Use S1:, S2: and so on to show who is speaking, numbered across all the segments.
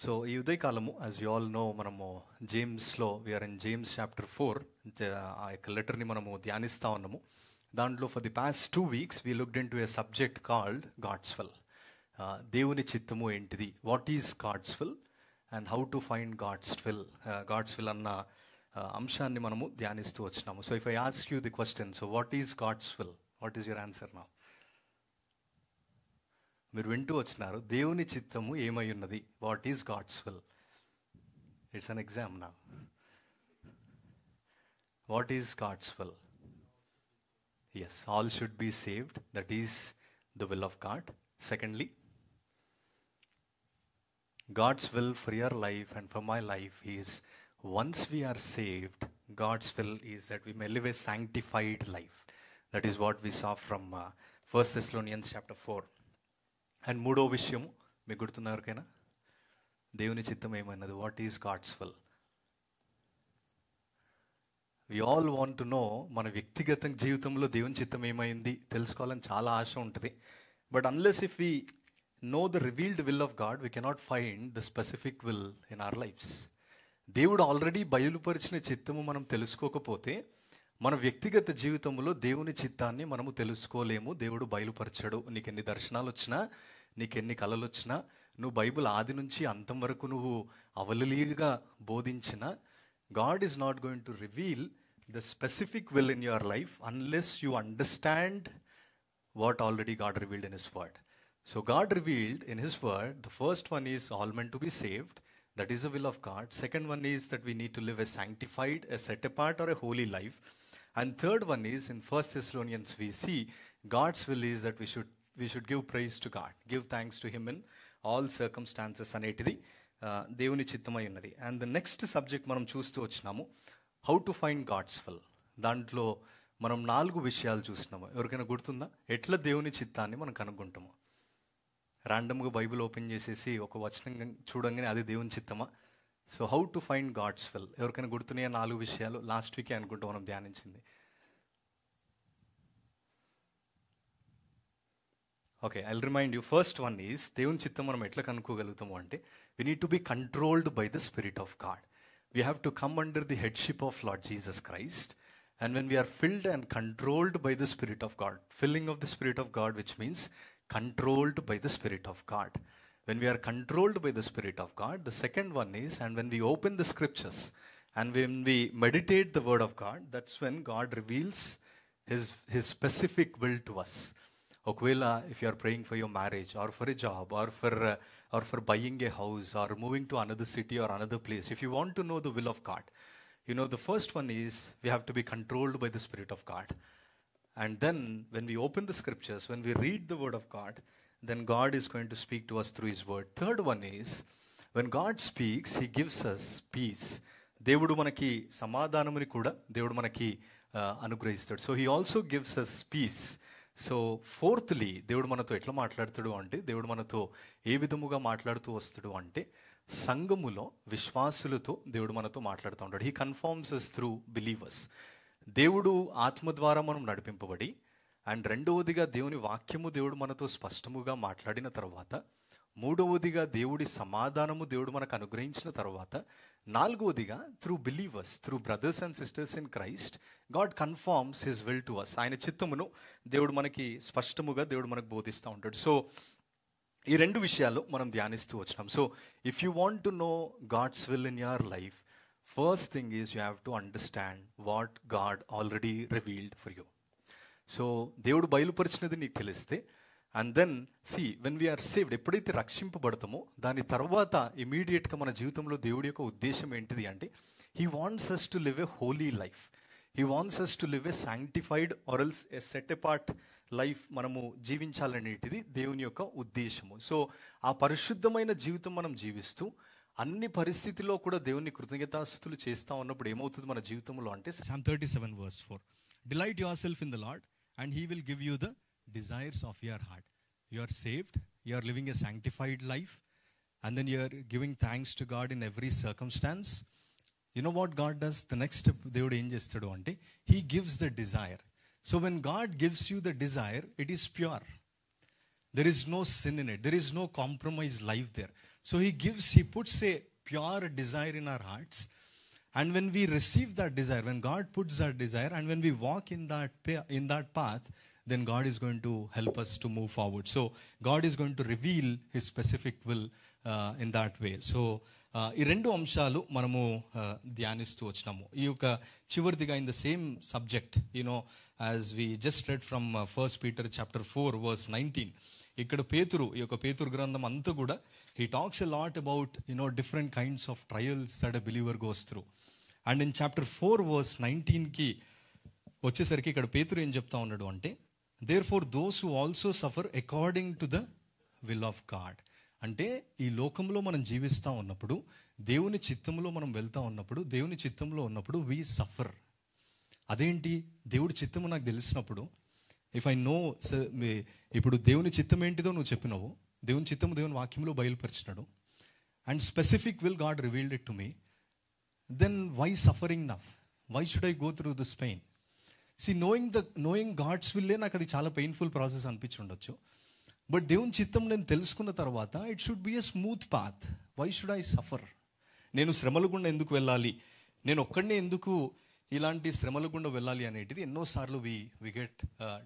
S1: So ఈ ఉదయకాలము as you all know మనము జేమ్స్లో వీఆర్ ఇన్ జేమ్స్ చాప్టర్ 4 ఆ యొక్క లెటర్ని మనము ధ్యానిస్తూ ఉన్నాము. దాంట్లో for the past 2 weeks we looked into a subject called God's will. దేవుని చిత్తము ఏంటిది, what is God's will and how to find God's will అన్న అంశాన్ని మనము ధ్యానిస్తూ వచ్చినాము. So if I ask you the question, so what is God's will, what is your answer now? మీరు వింటూ వచ్చినారు, దేవుని చిత్తము ఏమై ఉన్నది, what is God's will. It's an exam నా. What is God's will? Yes, all should be saved, that is the will of God. Secondly, God's will for your life and for my life is, once we are saved, God's will is that we may live a sanctified life. That is what we saw from 1 Thessalonians chapter 4. And మూడో విషయం మీకు గుర్తుందా ఎవరికైనా? దేవుని చిత్తం ఏమైనది, what is God's will. We all want to know, మన వ్యక్తిగత జీవితంలో దేవుని చిత్తం ఏమైంది తెలుసుకోవాలని చాలా ఆశ ఉంటుంది. But unless if we know the revealed will of God, we cannot find the specific will in our lives. దేవుడు ఆల్రెడీ బయలుపరిచిన చిత్తము మనం తెలుసుకోకపోతే మన వ్యక్తిగత జీవితంలో దేవుని చిత్తాన్ని మనము తెలుసుకోలేము. దేవుడు బయలుపరచడు. నీకు ఎన్ని దర్శనాలు వచ్చినా, నీకు ఎన్ని కళలు వచ్చినా, నువ్వు బైబిల్ ఆది నుంచి అంతం వరకు నువ్వు అవలీలుగా బోధించినా, God is not going to reveal the specific will in your life unless you understand what already God revealed in His Word. So God revealed in His Word, the first one is all men to be saved. That is the will of God. Second one is that we need to live a sanctified, a set apart or a holy life. And third one is in 1 Thessalonians we see God's will is that we should give praise to God, give thanks to Him in all circumstances అనేటిది దేవుని చిత్తమై ఉన్నది. And the next subject మనం చూస్తూ వచ్చినాము, how to find God's will. దాంట్లో మనం 4 విషయాలు చూసినాము. ఎవరికైనా గుర్తుందా? ఎట్లా దేవుని చిత్తాన్ని మనం కనుక్కుంటాము? ర్యాండమ్గా బైబిల్ ఓపెన్ చేసేసి ఒక వచనం చూడంగానే అది దేవుని చిత్తమా? So how to find God's will, ఎవరికైనా గుర్తున్నాయా 4 విషయాలు? లాస్ట్ వీకే అనుకుంటూ మనం ధ్యానించింది. Okay, I will remind you. First one is, దేవుని చిత్తం మనం ఎట్లా కనుక్కోగలుగుతాము అంటే, we need to be controlled by the spirit of God. We have to come under the headship of lord Jesus Christ. And when we are filled and controlled by the Spirit of God, filling of the Spirit of God, which means controlled by the Spirit of God. When we are controlled by the Spirit of God, the second one is, and when we open the scriptures and when we meditate the word of God, that's when God reveals His specific will to us. Okvela, if you are praying for your marriage or for a job or for buying a house or moving to another city or another place, if you want to know the will of God, you know, the first one is we have to be controlled by the Spirit of God. And then when we open the scriptures, when we read the word of God, then God is going to speak to us through His word. Third one is, when God speaks, He gives us peace. దేవుడు మనకి సమాధానముని కూడా దేవుడు మనకి అనుగ్రహిస్తాడు. So He also gives us peace. So fourthly, దేవుడు మనతో ఎట్లా మాట్లాడుతాడు అంటే, దేవుడు మనతో ఏ విధముగా మాట్లాడుతూ వస్తాడు అంటే, సంఘములో విశ్వాసులతో దేవుడు మనతో మాట్లాడుతూ ఉంటాడు. He confirms us through believers. దేవుడు ఆత్మ ద్వారా మనం నడిపింపబడి, అండ్ రెండవదిగా దేవుని వాక్యము దేవుడు మనతో స్పష్టముగా మాట్లాడిన తర్వాత, మూడవదిగా దేవుడి సమాధానము దేవుడు మనకు అనుగ్రహించిన తర్వాత, నాలుగవదిగా through believers, through brothers and sisters in Christ, God confirms his will to us. ఆయన చిత్తమును దేవుడు మనకి స్పష్టముగా దేవుడు మనకు బోధిస్తూ ఉంటాడు. సో ఈ 2 విషయాలు మనం ధ్యానిస్తూ వచ్చినాం. So if you want to know God's will in your life, first thing is you have to understand what God already revealed for you. So దేవుడు బయలుపరిచినది నీకు తెలిస్తే, and then when we are saved, ఎప్పుడైతే రక్షింపబడతామో దాని తర్వాత ఇమీడియట్గా మన జీవితంలో దేవుడి యొక్క ఉద్దేశం ఏంటిది అంటే, he wants us to live a holy life. He wants us to live a sanctified or else a set apart life మనము జీవించాలనేటిది దేవుని యొక్క ఉద్దేశము. సో ఆ పరిశుద్ధమైన జీవితం మనం జీవిస్తూ అన్ని పరిస్థితుల్లో కూడా దేవుని కృతజ్ఞతాస్తుతులు చేస్తూ ఉన్నప్పుడు ఏమవుతుంది మన జీవితంలో అంటే, Psalm 37:4, Delight yourself in the Lord and He will give you the desires of your heart. You are saved, you are living a sanctified life, and then you are giving thanks to God in every circumstance. You know what God does? The next step దేవుడు ఏం చేస్తాడు అంటే, He gives the desire. So when God gives you the desire, it is pure. There is no sin in it. There is no compromise life there.
S2: So he puts a pure desire in our hearts. And when we receive that desire, when God puts that desire, and when we walk in that path, then God is going to help us to move forward. So God is going to reveal his specific will in that way. So ఈ రెండు అంశాలు మనము ధ్యానిస్తూ వచ్చినాము. ఈ యొక్క చివరిదిగా in the same subject, as we just read from 1 Peter chapter 4 verse 19. ఇక్కడ ఈ యొక్క పేతురు గ్రంథం అంతా కూడా he talks a lot about different kinds of trials that a believer goes through. And in chapter 4 verse 19కి వచ్చేసరికి ఇక్కడ పేతురు ఏం చెప్తా ఉన్నాడు అంటే, therefore those who also suffer according to the will of God. అంటే ఈ లోకంలో మనం జీవిస్తూ ఉన్నప్పుడు, దేవుని చిత్తంలో మనం వెళ్తూ ఉన్నప్పుడు, దేవుని చిత్తంలో ఉన్నప్పుడు వీ సఫర్. అదేంటి? దేవుడి చిత్తము నాకు తెలిసినప్పుడు, ఇఫ్ ఐ నో, ఇప్పుడు దేవుని చిత్తం ఏంటిదో నువ్వు చెప్పినావు, దేవుని చిత్తము దేవుని వాక్యంలో బయలుపరిచినాడు, and specific will God revealed it to me, then why suffering now? Why should I go through this pain? Knowing God's విల్లే నాకు అది చాలా పెయిన్ఫుల్ ప్రాసెస్ అనిపించి ఉండొచ్చు. బట్ దేవుని చిత్తం నేను తెలుసుకున్న తర్వాత it should be a smooth path. Why should I suffer? నేను శ్రమల గుండా ఎందుకు వెళ్ళాలి, నేను ఒక్కడనే ఎందుకు ఇలాంటి శ్రమల గుండా వెళ్ళాలి అనేటిది ఎన్నోసార్లు we get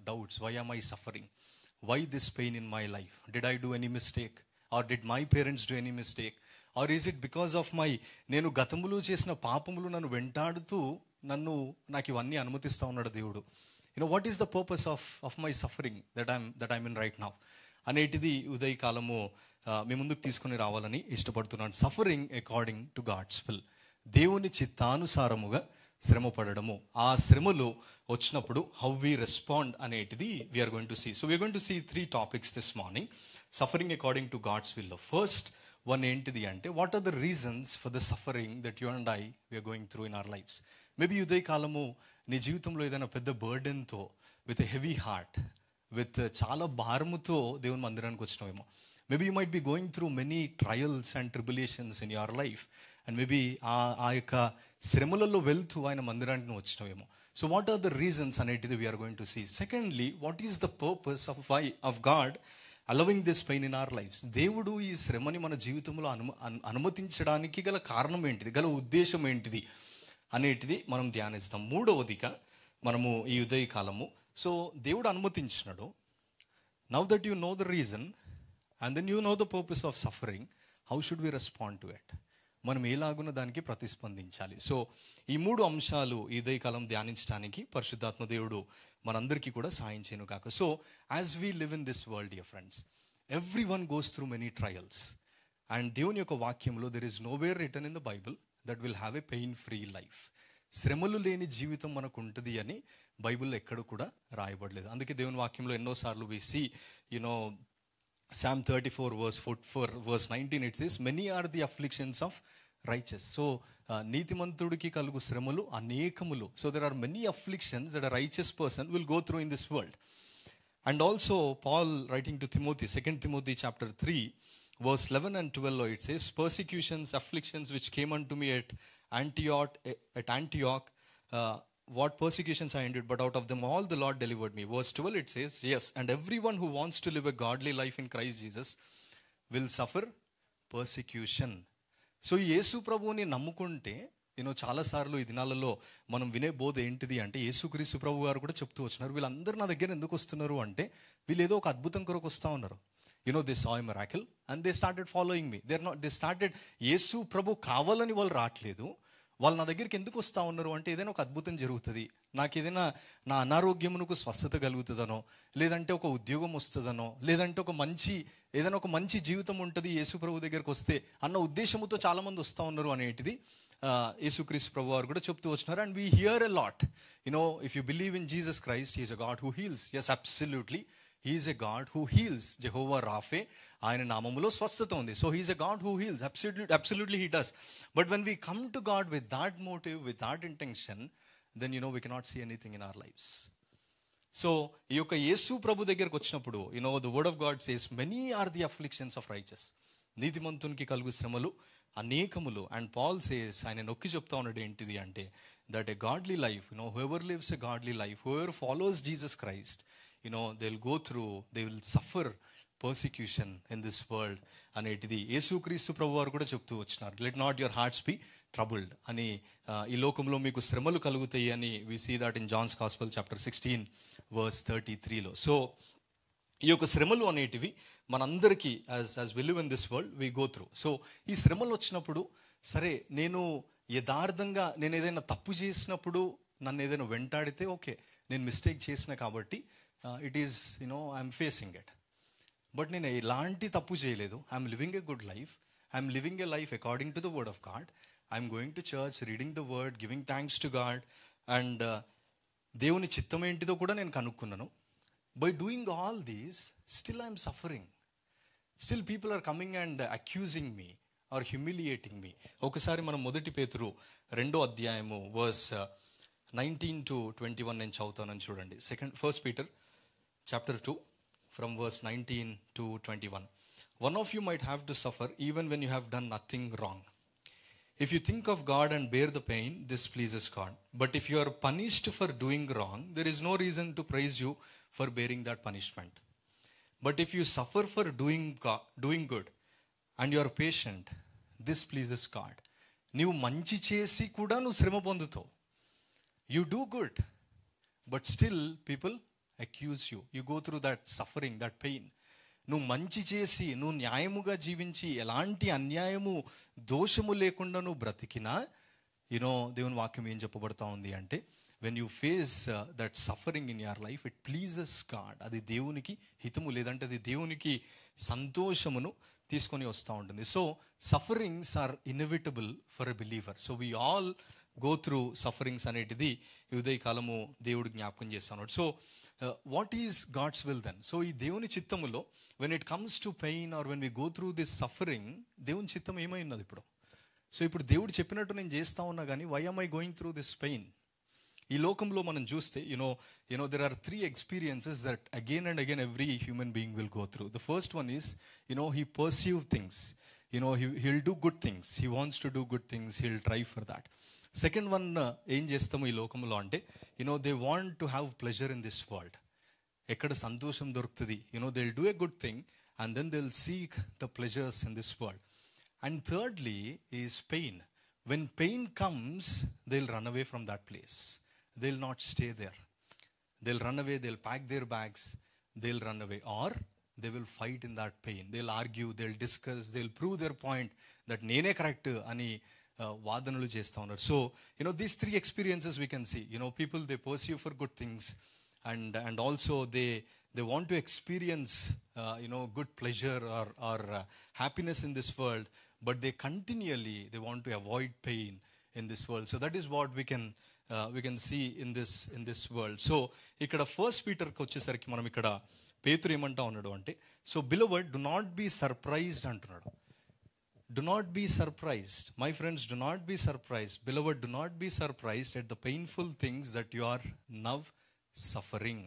S2: doubts. Why am I suffering? Why this pain in my life? Did I do any mistake? Or did my parents do any mistake? Or is it because of నేను గతములో చేసిన పాపములు నన్ను వెంటాడుతూ నాకు ఇవన్నీ అనుమతిస్తూ ఉన్నాడు దేవుడు. What is the purpose of my suffering that I'm in right now అనేటిది ఉదయకాలము మీ ముందుకు తీసుకుని రావాలని ఇష్టపడుతున్నాను. Suffering according to God's will, దేవుని చిత్తానుసారముగా శ్రమ పడడము. ఆ శ్రమలు వచ్చినప్పుడు హౌ వి రెస్పాండ్ అనేటిది we are going to see. So we are going to see 3 topics this morning. Suffering according to God's will. First one ఏంటిది అంటే, what are the reasons for the suffering that you and I we're going through in our lives. Maybe ఉదయకాలము నీ జీవితంలో ఏదైనా పెద్ద బర్డెన్తో, with a heavy heart, with చాలా భారముతో దేవుని మందిరానికి వచ్చినావేమో. Maybe you might be going through many trials and tribulations in your life, and maybe ఆ యొక్క శ్రమలలో వెళ్తూ ఆయన మందిరానికి నువ్వు వచ్చినావేమో. So what are the reasons అనేటిది we are going to see. Secondly, what is the purpose of God allowing this pain in our lifes. దేవుడు ఈ శ్రమని మన జీవితంలో అనుమతించడానికి గల కారణం ఏంటిది, గల ఉద్దేశం ఏంటిది అనేటిది మనం ధ్యానిస్తాం. మూడవదిగా మనము ఈ ఉదయకాలము, సో దేవుడు అనుమతించినాడు. Now that you know the reason and then you know the purpose of suffering, how should we respond to it? మనం ఎలాగున్న దానికి ప్రతిస్పందించాలి. సో ఈ 3 అంశాలు ఈ ఉదయకాలం ధ్యానించడానికి పరిశుద్ధాత్మ దేవుడు మనందరికీ కూడా సాయం చేయను కాక. So as we live in this world, dear friends, every one goes through many trials. And దేవుని యొక్క వాక్యంలో there is nowhere return in the Bible that will have a pain free life. శ్రమలు లేని జీవితం మనకు ఉంటుంది అని బైబిల్లో ఎక్కడ కూడా రాయబడలేదు. అందుకే దేవుని వాక్యంలో ఎన్నోసార్లు we see, Psalm 34 verse 19 it says, many are the afflictions of righteous. So నీతిమంతుడికి కలుగు శ్రమలు అనేకములు. So there are many afflictions that a righteous person will go through in this world. And also Paul writing to Timothy, 2 Timothy chapter 3 verse 11 and 12, it says, persecutions, afflictions which came unto me at Antioch, what persecutions I endured, but out of them all the Lord delivered me. Verse 12 it says, yes, and everyone who wants to live a godly life in Christ Jesus will suffer persecution. So యేసు ప్రభువుని నమ్ముకుంటే, చాలాసార్లు ఈ దినాలలో మనం వినే బోధ ఏంటిది అంటే, యేసుక్రీస్తు ప్రభు గారు కూడా చెప్తూ వచ్చినారు, వీళ్ళందరూ నా దగ్గర ఎందుకు వస్తున్నారు అంటే, వీళ్ళు ఏదో ఒక అద్భుతం కొరకు వస్తూ ఉన్నారు. they saw a miracle and they started following me. They started, యేసు ప్రభు కావాలని వాళ్ళు రావట్లేదు, వాళ్ళు నా దగ్గరికి ఎందుకు వస్తూ ఉన్నారు అంటే, ఏదైనా ఒక అద్భుతం జరుగుతుంది, నాకు ఏదైనా నా అనారోగ్యమునకు స్వస్థత కలుగుతుందనో, లేదంటే ఒక ఉద్యోగం వస్తుందనో, లేదంటే ఏదైనా ఒక మంచి జీవితం ఉంటుంది యేసు ప్రభు దగ్గరికి వస్తే అన్న ఉద్దేశంతో చాలామంది వస్తూ ఉన్నారు అనేటిది యేసుక్రీస్తు ప్రభు వారు కూడా చెప్తూ వచ్చినారు. And we hear a lot, if you believe in Jesus Christ, he is a God who heals. Yes, absolutely he is a God who heals. Jehovah Rapha, ఆయన నామములో స్వస్థత ఉంది. So he is a God who heals. Absolutely he does. But when we come to God with that motive, with that intention, then we cannot see anything in our lives. So ఈ యొక్క యేసు ప్రభు దగ్గరికి వచ్చినప్పుడు, the word of God says, many are the afflictions of righteous. నీతిమంతునికి కలుగు శ్రమలు అనేకములు. And Paul says, ఆయన నొక్కి చెప్తా ఉన్నాడు ఏంటిది అంటే, that a godly life, whoever lives a godly life, whoever follows Jesus Christ, they'll go through, they will suffer
S1: persecution in this world అనేటిది యేసుక్రీస్తు ప్రభు వారు కూడా చెప్తూ వచ్చినారు. Let not your hearts be troubled అని. ఈ లోకంలో మీకు శ్రమలు కలుగుతాయి అని we see that in John's gospel chapter 16 verse 33లో. సో ఈ యొక్క శ్రమలు అనేటివి మనందరికీ as we live in this world we go through. So ఈ శ్రమలు వచ్చినప్పుడు సరే, నేను యథార్థంగా నేను ఏదైనా తప్పు చేసినప్పుడు నన్ను ఏదైనా వెంటాడితే ఓకే, నేను మిస్టేక్ చేసిన కాబట్టి it is I'm facing it. But నేను ఎలాంటి తప్పు చేయలేదు. I'm living a good life. I'm living a life according to the word of God. I'm going to church, reading the word, giving thanks to God. And దేవుని చిత్తం ఏంటిదో కూడా నేను కనుక్కున్నాను. By doing all these still I'm suffering. Still people are coming and accusing me or humiliating me. ఒకసారి మనం 1 పేతురు 2వ అధ్యాయము వర్స్ 19 to 21 నేను చదువుతానని చూడండి. First Peter chapter 2 from verse 19 to 21. One of you might have to suffer even when you have done nothing wrong. If you think of God and bear the pain, this pleases God. But if you are punished for doing wrong, there is no reason to praise you for bearing that punishment. But if you suffer for doing good and you are patient, this pleases God. నీవు మంచి చేసి కూడా నువ్వు శ్రమ పొందుతావు. You do good, but still people accuse you. You go through that suffering, that pain. నువ్వు మంచి చేసి, నువ్వు న్యాయముగా జీవించి, ఎలాంటి అన్యాయము దోషము లేకుండా నువ్వు బ్రతికినా, దేవుని వాక్యం ఏం చెప్పబడతా ఉంది అంటే, when you face that suffering in your life, it pleases God. అది దేవునికి హితము, లేదంటే అది దేవునికి సంతోషమును తీసుకొని వస్తూ ఉంటుంది. So sufferings are inevitable for a believer. So we all go through sufferings అనేటిది ఈ ఉదయకాలము దేవుడు జ్ఞాపకం చేస్తున్నాడు. So what is God's will then? So ఈ దేవుని చిత్తములో when it comes to pain or when we go through this suffering, దేవుని చిత్తం ఏమై ఉన్నది ఇప్పుడు? సో ఇప్పుడు దేవుడు చెప్పినట్టు నేను చేస్తా ఉన్నా కానీ why am I going through this pain? ఈ లోకంలో మనం చూస్తే there are 3 experiences that again and again every human being will go through. The first one is he perceive things. He'll do good things. He wants to do good things. He'll try for that. Second one, ఏం చేస్తాము ఈ లోకంలో అంటే they want to have pleasure in this world. ఎక్కడ సంతోషం దొరుకుతుంది, they'll do a good thing and then they'll seek the pleasures in this world. And thirdly is pain. When pain comes, they'll run away from that place. They'll not stay there. They'll run away, they'll pack their bags, they'll run away. Or they will fight in that pain. They'll argue, they'll discuss, they'll prove their point that నేనే correct అని వాదనలు చేస్తూ ఉన్నారు. So these 3 experiences we can see. People, they pursue for good things and also they want to experience good pleasure or happiness in this world, but they continually want to avoid pain in this world. So that is what we can see in this world. So ikkada first Peter ki vachesariki manam ikkada పేతురు ఏమంటా ఉన్నాడు అంటే, so beloved do not be surprised అంటున్నాడు. Do not be surprised my friends, do not be surprised beloved, do not be surprised at the painful things that you are now suffering.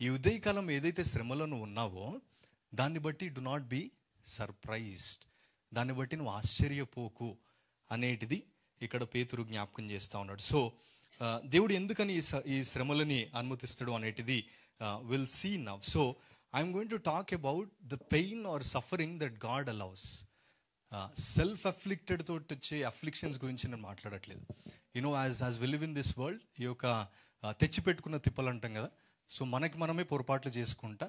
S1: ఈ ఉదయకాలం ఏదైతే శ్రమలో నువ్వు ఉన్నావో దాన్ని బట్టి డు నాట్ బీ సర్ప్రైజ్డ్, దాన్ని బట్టి నువ్వు ఆశ్చర్యపోకు అనేటిది ఇక్కడ పేతురు జ్ఞాపకం చేస్తూ ఉన్నాడు. సో దేవుడు ఎందుకని ఈ శ్రమలని అనుమతిస్తాడు అనేటిది will see now. So I'm going to talk about the pain or suffering that God allows. Self afflicted తోటి వచ్చే అఫ్లిక్షన్స్ గురించి నేను మాట్లాడట్లేదు. As we live in this world, ఈ యొక్క తెచ్చిపెట్టుకున్న తిప్పలు అంటాం కదా, సో మనకి మనమే పొరపాట్లు చేసుకుంటా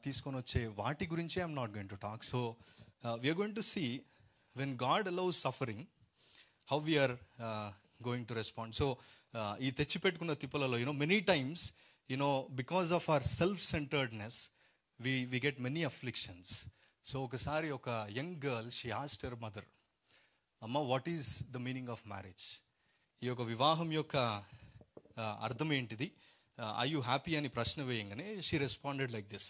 S1: తీసుకొని వచ్చే వాటి గురించి I'm not going to talk. So we are going to see when God allows suffering, how we are going to respond. So ఈ తెచ్చిపెట్టుకున్న తిప్పలలో many times because of our self-centeredness we get many afflictions. So ఒకసారి ఒక young girl, she asked her mother, అమ్మ, what is the meaning of marriage? ఈ యొక్క వివాహం యొక్క అర్థం ఏంటిది, are you happy అని ప్రశ్న వేయంగానే she responded like this.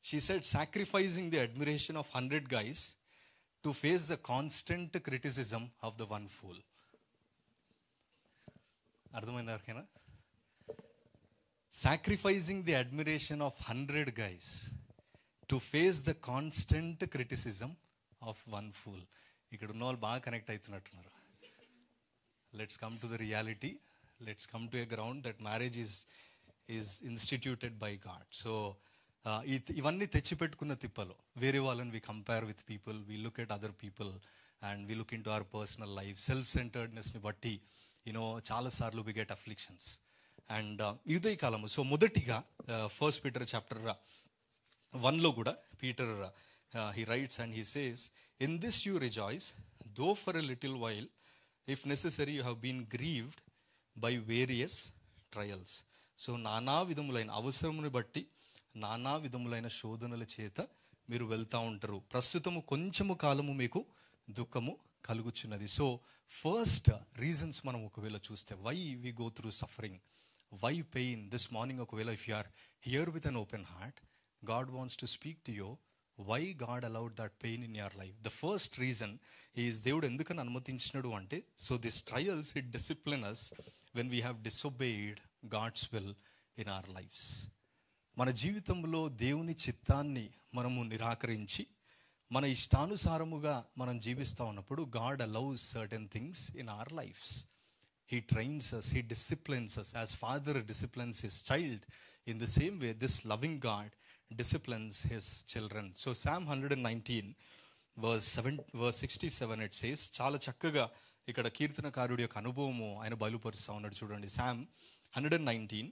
S1: She said, sacrificing the admiration of 100 guys to face the constant criticism of the one fool. అర్థమైంది ఎవరికైనా? Sacrificing the admiration of 100 guys to face the constant criticism of one fool. ఇక్కడ ఉన్న వాళ్ళు బాగా connect అవుతున్నట్టున్నారు. Let's come to the reality. Let's come to a ground that marriage is instituted by God. So
S2: ఇవన్నీ తెచ్చిపెట్టుకున్న తిప్పలు. వేరే వాళ్ళని we compare with people, we look at other people and we look into our personal life. Self సెంటర్డ్నెస్ని బట్టి చాలాసార్లు we get afflictions. And ఇదే కాలము. So మొదటిగా 1 Peter chapter 1లో కూడా Peter he writes and he says, "In this you rejoice, though for a little while, if necessary, you have been grieved by various trials." So నానా విధములైన అవసరముని బట్టి నానా విధములైన శోధనల చేత మీరు వెళ్తూ ఉంటారు. ప్రస్తుతము కొంచెము కాలము మీకు దుఃఖము కలుగుచున్నది. సో ఫస్ట్ రీజన్స్ మనం ఒకవేళ చూస్తే why we go through suffering, why pain this morning, ఒకవేళ if you are here with an open heart, God wants to speak to you why God allowed that pain in your life. The first reason is దేవుడు ఎందుకని అనుమతించినాడు అంటే, so these trials, it discipline us when we have disobeyed God's will in our lives. మన జీవితంలో దేవుని చిత్తాన్ని మనము నిరాకరించి మన ఇష్టానుసారముగా మనం జీవిస్తూ ఉన్నప్పుడు God allows certain things in our lives. He trains us, He disciplines us as father disciplines his child. In the same way, this loving God disciplines his children. So Psalm 119 verse 67 it says, చాలా చక్కగా ఇక్కడ కీర్తనకారుడి యొక్క అనుభవము ఆయన బయలుపరుస్తూ ఉన్నాడు. చూడండి, Psalm 119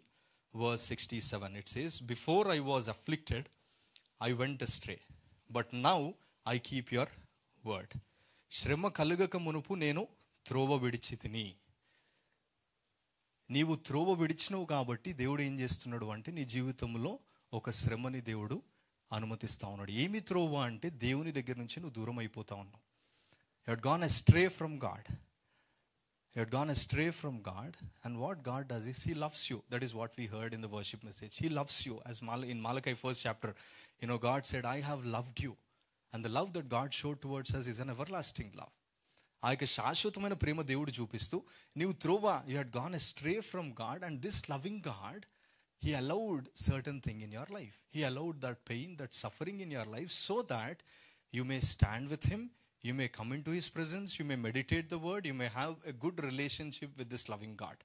S2: verse 67 it says, "Before I was afflicted, I went astray, but now I keep your word." శ్రమ కలుగక మునుపు నేను త్రోవ విడిచితిని. నీవు త్రోవ విడిచినవు కాబట్టి దేవుడు ఏం చేస్తున్నాడు అంటే, నీ జీవితంలో ఒక శ్రమని దేవుడు అనుమతిస్తూ ఉన్నాడు. ఏమి త్రోవ అంటే, దేవుని దగ్గర నుంచి నువ్వు దూరం అయిపోతా ఉన్నావు. You had gone astray from God. You had gone astray from God, and what God does is He loves you. That is what we heard in the worship message. He loves you. As in Malachi 1st chapter, God said, "I have loved you." And the love that God showed towards us is an everlasting love. ఆ యొక్క శాశ్వతమైన ప్రేమ దేవుడు చూపిస్తూ, నీవు త్రోవ, you had gone astray from God, and this loving God, He allowed certain thing in your life. He allowed that pain, that suffering in your life, so that you may stand with Him, you may come into His presence, you may meditate the word, you may have a good relationship with this loving God.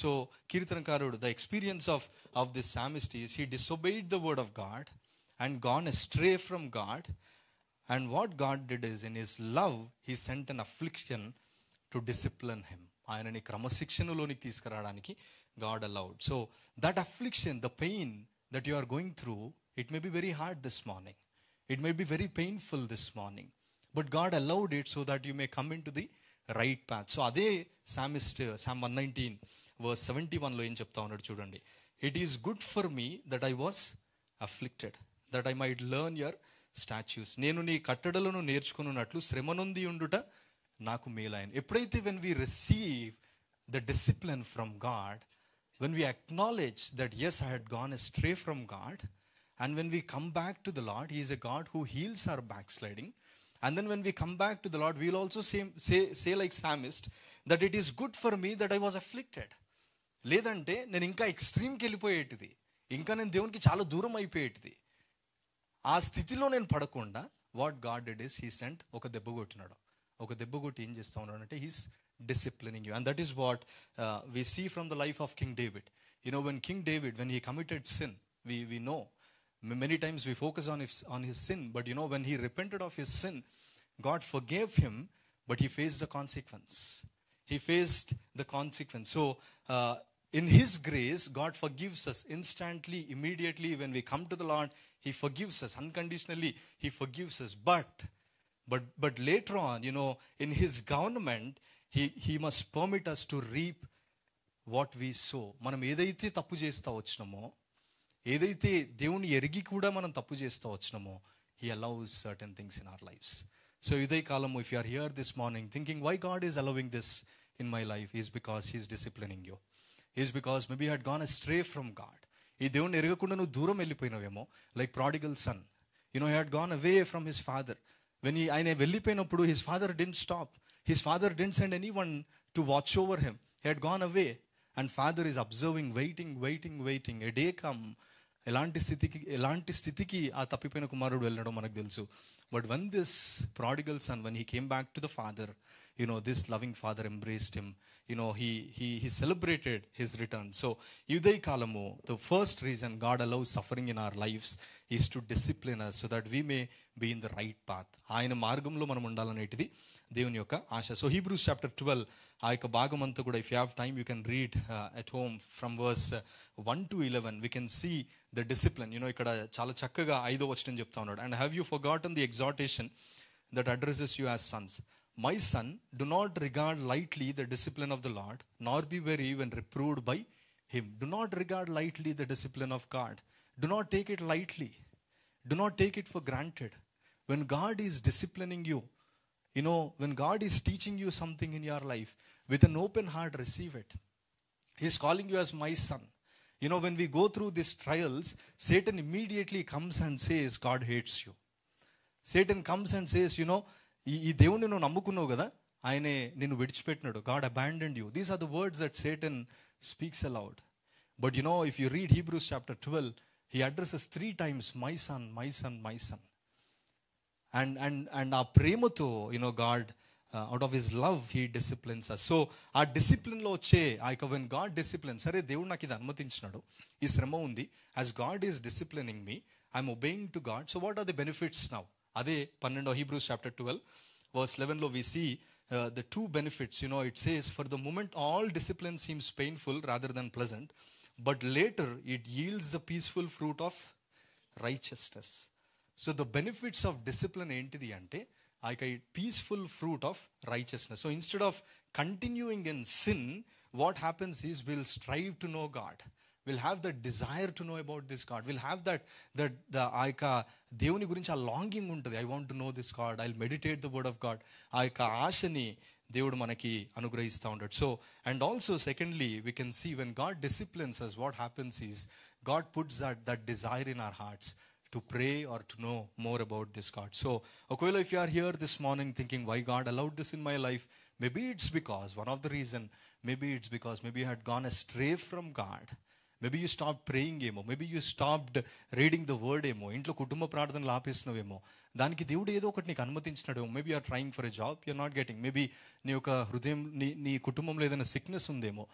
S2: So Kirtanakarudu, the experience of this psalmist is, he disobeyed the word of God and gone astray from God. And what God did is, in His love, He sent an affliction to discipline him. ఆయనని క్రమశిక్షణలోనికి తీసుకురావడానికి God allowed. So that affliction, the pain that you are going through, it may be very hard this morning. It may be very painful this morning. But God allowed it so that you may come into the right path. So అదే psalmist, Psalm 119 verse 71లో ఏం చెప్తా ఉన్నాడు చూడండి. "It is good for me that I was afflicted, that I might learn your statutes." నేను నీ కట్టడలను నేర్చుకున్నట్లు శ్రమ నొంది ఉండుట నాకు మేలైన. ఎప్పుడైతే when we receive the discipline from God, when we acknowledge that yes, I had gone astray from God, and when we come back to the Lord, He is a God who heals our backsliding. And then when we come back to the Lord, we will also say like psalmist, that it is good for me that I was afflicted. లేదంటే నేను ఇంకా ఎక్స్ట్రీమ్కి వెళ్ళిపోయేటిది, ఇంకా నేను దేవునికి చాలా దూరం అయిపోయేటిది. ఆ స్థితిలో నేను పడకుండా what God did is, he sent ఒక దెబ్బ కొట్టినాడు. ఒక దెబ్బ కొట్టి ఏం చేస్తా ఉన్నాడు అంటే, he's disciplining you. And that is what we see from the life of King David. When King David, when he committed sin, we know many times we focus on his sin, but when he repented of his sin, God forgave him, but he faced the consequence. He faced the consequence. So in His grace, God forgives us instantly, immediately. When we come to the Lord, He forgives us unconditionally. He forgives us. But later on, in His government, He must permit us to reap what we sow. మనం ఏదైతే తప్పు చేస్తూ వచ్చినామో, ఏదైతే దేవుని ఎరిగి కూడా మనం తప్పు చేస్తూ వచ్చినామో, He allows certain things in our lives. So ఇదే కాలము, if you are here this morning thinking why God is allowing this in my life, is because He is disciplining you. Is because maybe you had gone astray from God. ఈ దేవుని ఎరగకుండా నువ్వు దూరం వెళ్ళిపోయినావేమో, like prodigal son. He had gone away from his father. When ఆయన వెళ్ళిపోయినప్పుడు, his father didn't stop. His father didn't send anyone to watch over him. He had gone away. And father is observing, waiting. A day come, ఎలాంటి స్థితికి ఆ తప్పిపోయిన కుమారుడు వెళ్ళడం మనకు తెలుసు. But when this prodigal son, when he came back to the father, this loving father embraced him. He celebrated his return. So Uday Kalamu, the first reason God allows suffering in our lives is to discipline us so that we may be in the right path. ఆయన మార్గంలో మనం ఉండాలనేటిది దేవుని యొక్క ఆశ. So Hebrews chapter 12 ఆ యొక్క భాగం అంతా కూడా, if you have time you can read at home from verse 1 to 11. We can see the discipline. ఇక్కడ చాలా చక్కగా 5వ వచనం చెప్తా ఉన్నాడు. And have you forgotten the exhortation that addresses you as sons. My son, do not regard lightly the discipline of the Lord, nor be weary when reproved by him. Do not regard lightly the discipline of God. Do not take it lightly. Do not take it for granted. When God is disciplining you, when God is teaching you something in your life, with an open heart, receive it. He is calling you as my son. When we go through these trials, Satan immediately comes and says, God hates you. Satan comes and says, ఈ దేవుని నువ్వు నమ్ముకున్నావు కదా, ఆయనే నిన్ను విడిచిపెట్టినాడు. God abandoned you. These are the words that Satan speaks aloud. But if you read Hebrews chapter 12, he addresses 3 times, my son, my son, my son. And ఆ ప్రేమతో God, out of his love, he disciplines us. So ఆ డిసిప్లిన్లో వచ్చే when God disciplines, సరే దేవుడు నాకు ఇది అనుమతించినాడు, ఈ శ్రమ ఉంది, as God is disciplining me, I'm obeying to God. So what are the benefits now? అదే 12 Hebrews chapter 12 verse 11 లో we see the 2 benefits. It says, for the moment all discipline seems painful rather than pleasant, but later it yields the peaceful fruit of righteousness. So the benefits of discipline ఏంటిది అంటే peaceful fruit of righteousness. So instead of continuing in sin, what happens is we'll strive to know God. We'll have that desire to know about this God. We'll have that దేవుని గురించి ఆ longing ఉంటుంది. I want to know this God. I'll meditate the word of God. ఆ యొక్క ఆశని దేవుడు మనకి అనుగ్రహిస్తూ ఉంటాడు. So, and also secondly, we can see when God disciplines us, what happens is God puts that desire in our hearts to pray or to know more about this God. So, ఒకవేళ if you are here this morning thinking, why God allowed this in my life, maybe it's because, one of the reason, maybe it's because maybe you had gone astray from God. Maybe you stopped praying ఏమో, maybe you stopped reading the word ఏమో, ఇంట్లో కుటుంబ ప్రార్థనలు ఆపేసినవేమో, దానికి దేవుడు ఏదో ఒకటి నీకు అనుమతించినాడు. Maybe you're trying for a job, you're not getting. Maybe నీ యొక్క హృదయం, నీ కుటుంబంలో ఏదైనా సిక్నెస్ ఉందేమో,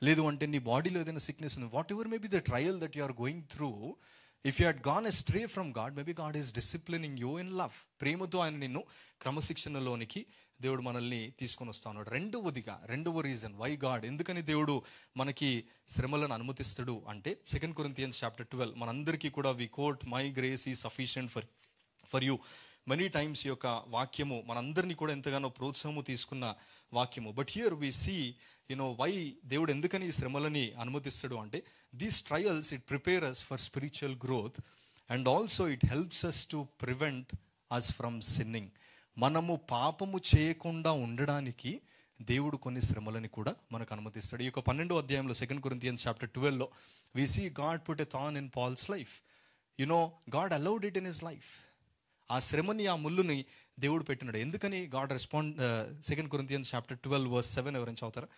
S2: లేదు అంటే నీ బాడీలో ఏదైనా సిక్నెస్ ఉంది. Whatever maybe the trial that you are going through, if you had gone astray from God, maybe God is disciplining you in love. ప్రేమతో ఆయన నిన్ను క్రమశిక్షణలోనికి దేవుడు మనల్ని తీసుకొని వస్తా ఉన్నాడు. రెండవ రీజన్ వై గాడ్, ఎందుకని దేవుడు మనకి శ్రమలను అనుమతిస్తాడు అంటే 2 Corinthians chapter 12 మనందరికీ కూడా we quote, my grace is sufficient for you. Many times ఈ యొక్క వాక్యము మనందరినీ కూడా ఎంతగానో ప్రోత్సాహము తీసుకున్న వాక్యము. But here we see why దేవుడు ఎందుకని ఈ శ్రమలని అనుమతిస్తాడు అంటే, these trials it prepare us for spiritual growth and also it helps us to prevent us from sinning. మనము పాపము చేయకుండా ఉండడానికి దేవుడు కొన్ని శ్రమలని కూడా మనకు అనుమతిస్తాడు. ఈ యొక్క 12వ అధ్యాయంలో 2 Corinthians chapter 12లో we see God put a thorn in Paul's life. God allowed it in his life. ఆ శ్రమని, ఆ ముళ్ళుని దేవుడు పెట్టినాడు. ఎందుకని God 2 Corinthians chapter 12 verse 7 ఎవరైనా చదువుతారా?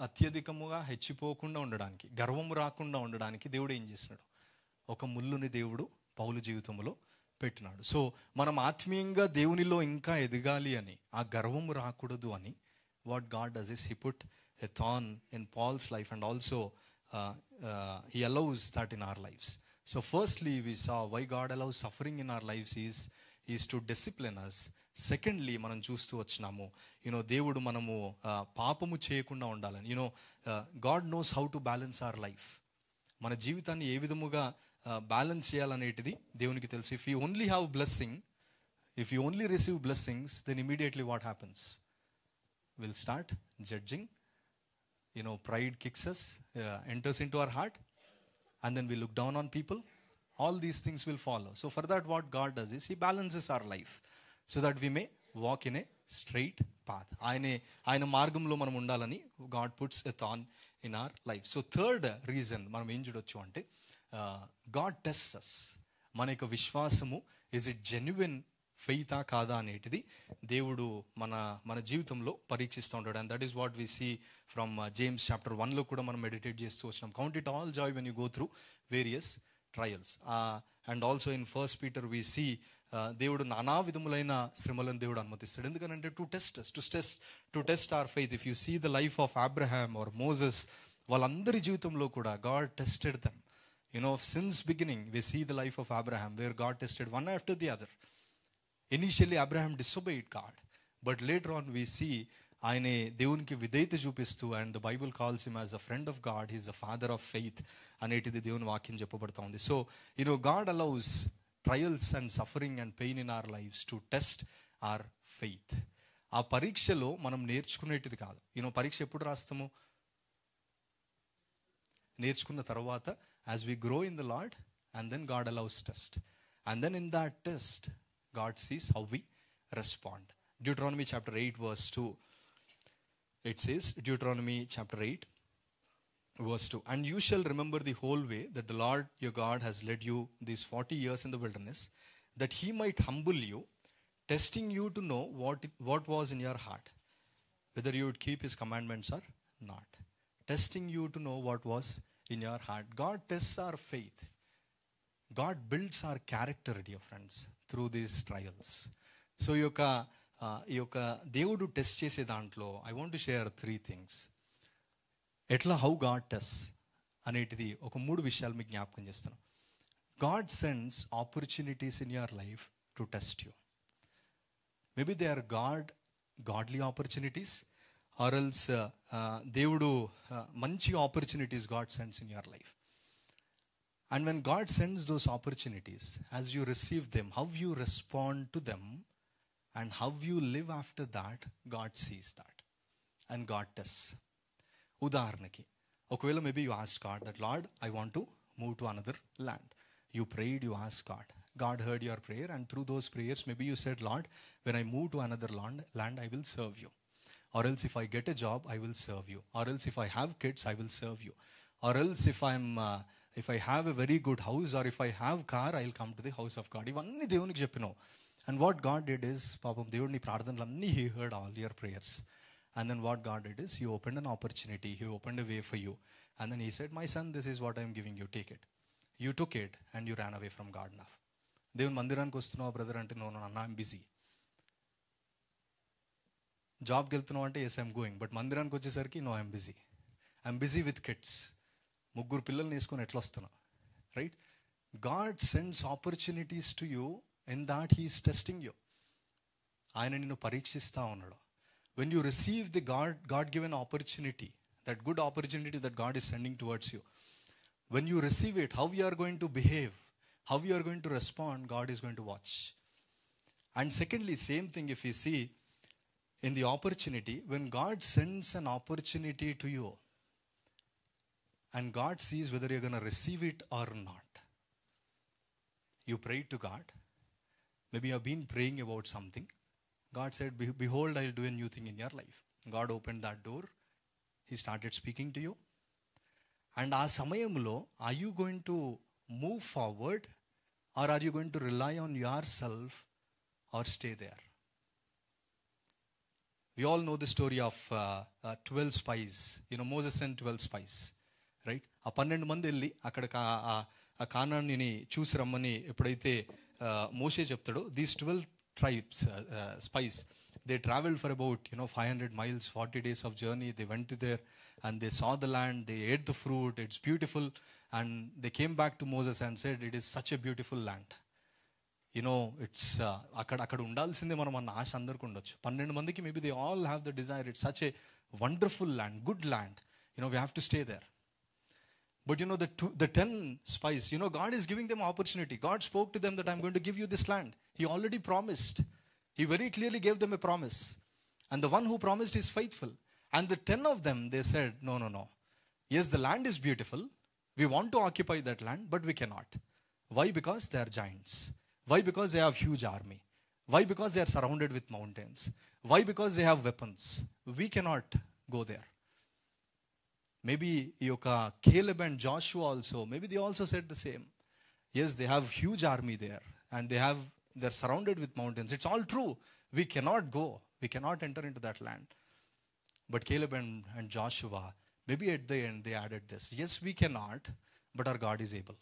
S2: అత్యధికముగా హెచ్చిపోకుండా ఉండడానికి, గర్వము రాకుండా ఉండడానికి దేవుడు ఏం చేసినాడు, ఒక ముళ్ళుని దేవుడు పౌలు జీవితంలో పెట్టినాడు. సో మనం ఆత్మీయంగా దేవునిలో ఇంకా ఎదగాలి అని, ఆ గర్వము రాకూడదు అని, what God does is he put a thorn in Paul's life and also he allows that in our lives. So firstly we saw why God allows suffering in our lives is to discipline us. Secondly మనం చూస్తూ వచ్చినాము, దేవుడు మనము పాపము చేయకుండా ఉండాలని. God knows how to balance our life. మన జీవితాన్ని ఏ విధముగా బ్యాలెన్స్ చేయాలనేటిది దేవునికి తెలుసు. If you only have blessing, if you only receive blessings, then immediately what happens, will start judging. Pride kicks us, enters into our heart, and then we look down on people. All these things will follow. So for that, what God does is he balances our life so that we may walk in a straight path. ఆయన మార్గంలో మనం ఉండాలని God puts a thorn in our life. So third reason మనం ఏం చూడొచ్చు అంటే, God tests us. మన యొక్క విశ్వాసము, is it genuine
S1: ఫెయితా కాదా అనేటిది దేవుడు మన జీవితంలో పరీక్షిస్తూ ఉంటాడు. And that is what we see from James chapter 1లో కూడా మనం మెడిటేట్ చేస్తూ వచ్చినాం. Count it all joy when you go through various trials. And also in first Peter we see దేవుడు నానా విధములైన శ్రమలను దేవుడు అనుమతిస్తాడు. ఎందుకంటే to test our faith. If you see the life of Abraham or Moses, వాళ్ళందరి జీవితంలో కూడా God tested them. Since beginning we see the life of Abraham where God tested one after the other. Initially Abraham disobeyed God, but later on we see ఆయనే దేవునికి విధేయత చూపిస్తూ, and the Bible calls him as a friend of God, he's a father of faith అనేటిది దేవుని వాక్యం చెప్పబడుతూ ఉంది. So God allows trials and suffering and pain in our lives to test our faith. ఆ పరీక్షలో మనం నేర్చుకునేటిది కాదు. పరీక్ష ఎప్పుడు రాస్తాము? నేర్చుకున్న తర్వాత, as we grow in the Lord, and then God allows test, and then in that test God sees how we respond. Deuteronomy chapter 8 verse 2, it says, Deuteronomy chapter 8 verse 2, and you shall remember the whole way that the Lord your God has led you these 40 years in the wilderness, that he might humble you, testing you to know what was in your heart, whether you would keep his commandments or not. Testing you to know what was in your heart. God tests our faith. God builds our character, dear friends, through these trials. So ఈ యొక్క దేవుడు test చేసే దాంట్లో I want to share 3 things. ఎట్లా how God test అనేటిది ఒక 3 విషయాలు మీకు జ్ఞాపకం చేస్తాను. God sends opportunities in your life to test you. Maybe they are godly opportunities, or else దేవుడు మంచి opportunities God sends in your life. And when God sends those opportunities, as you receive them, how you respond to them and how you live after that, God sees that and God tests. ఉదాహరణకి, ఒకవేళ maybe you ask God that, Lord I want to move to another land. You prayed, you ask God, God heard your prayer, and through those prayers maybe you said, Lord, when I move to another land I will serve you. Or else if I get a job I will serve you. Or else if I have kids I will serve you. Or else if I have a very good house, or if I have car, I will come to the house of God. ఇవన్నీ దేవునికి చెప్పినావు. And what God did is, పాపం దేవుడు నీ ప్రార్థనలన్నీ he heard all your prayers. And then what God did is, he opened an opportunity, he opened a way for you. And then he said, my son, this is what I am giving you, take it. You took it and you ran away from God now. దేవుని మందిరానికి వస్తున్నావు brother అంటే, no అన్న I'm busy. జాబ్కి వెళ్తున్నావు అంటే, yes I'm going, but మందిరానికి వచ్చేసరికి no I'm busy with kids. 3 పిల్లల్ని వేసుకొని ఎట్లా వస్తున్నావు, right? God sends opportunities to you in that he is testing you. ఆయన నిన్ను పరీక్షిస్తూ ఉన్నాడు. When you receive the God given opportunity, that good opportunity that God is sending towards you, when you receive it, how you are going to behave, how you are going to respond, God is going to watch. And secondly, same thing if you see in the opportunity, when God sends an opportunity to you and God sees whether you're going to receive it or not. You prayed to God, maybe you have been praying about something. God said, behold, I'll do a new thing in your life. God opened that door, he started speaking to you. And ఆ సమయంలో, are you going to move forward, or are you going to rely on yourself or stay there? We all know the story of 12 spies. Moses sent 12 spies, right? ఆ 12 మంది వెళ్ళి అక్కడ ఆ కానాన్ని చూసి రమ్మని ఎప్పుడైతే మోషే చెప్తాడో, these 12 tribes, spies, they traveled for about 500 miles, 40 days of journey. They went there and they saw the land, they ate the fruit, it's beautiful. And they came back to Moses and said, it is such a beautiful land. It's అక్కడ ఉండాల్సిందే మనం అన్న ఆశ అందరికి ఉండొచ్చు. 12 మందికి maybe they all have the desire, it's such a wonderful land, good land, we have to stay there. But the 10 spies, God is giving them opportunity. God spoke to them that I'm going to give you this land. He already promised. He very clearly gave them a promise. And the one who promised is faithful. And the 10 of them, they said, no. Yes, the land is beautiful. We want to occupy that land, but we cannot. Why? Because they are giants. Why? Because they have huge army. Why? Because they are surrounded with mountains. Why? Because they have weapons. We cannot go there. Maybe Caleb and Joshua also, maybe they also said the same. Yes, they have huge army there and they have
S2: they're surrounded with mountains. It's all true. We cannot go. We cannot enter into that land. But Caleb and Joshua, maybe at the end they added this. Yes, we cannot, but our God is able.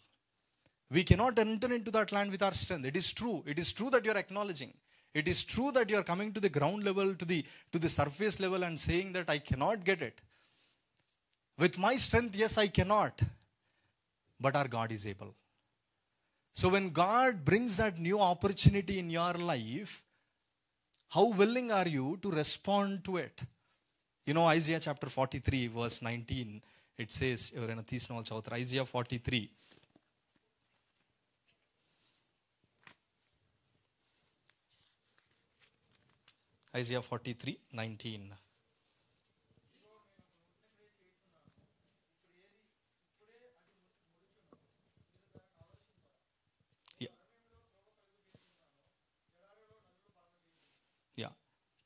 S2: We cannot enter into that land with our strength. It is true. It is true that you're acknowledging. It is true that you're coming to the ground level, to the surface level and saying that I cannot get it. With my strength, yes, I cannot. But our God is able. So when God brings that new opportunity in your life, how willing are you to respond to it? You know, Isaiah chapter 43 verse 19, it says, Isaiah 43. Isaiah 43, 19.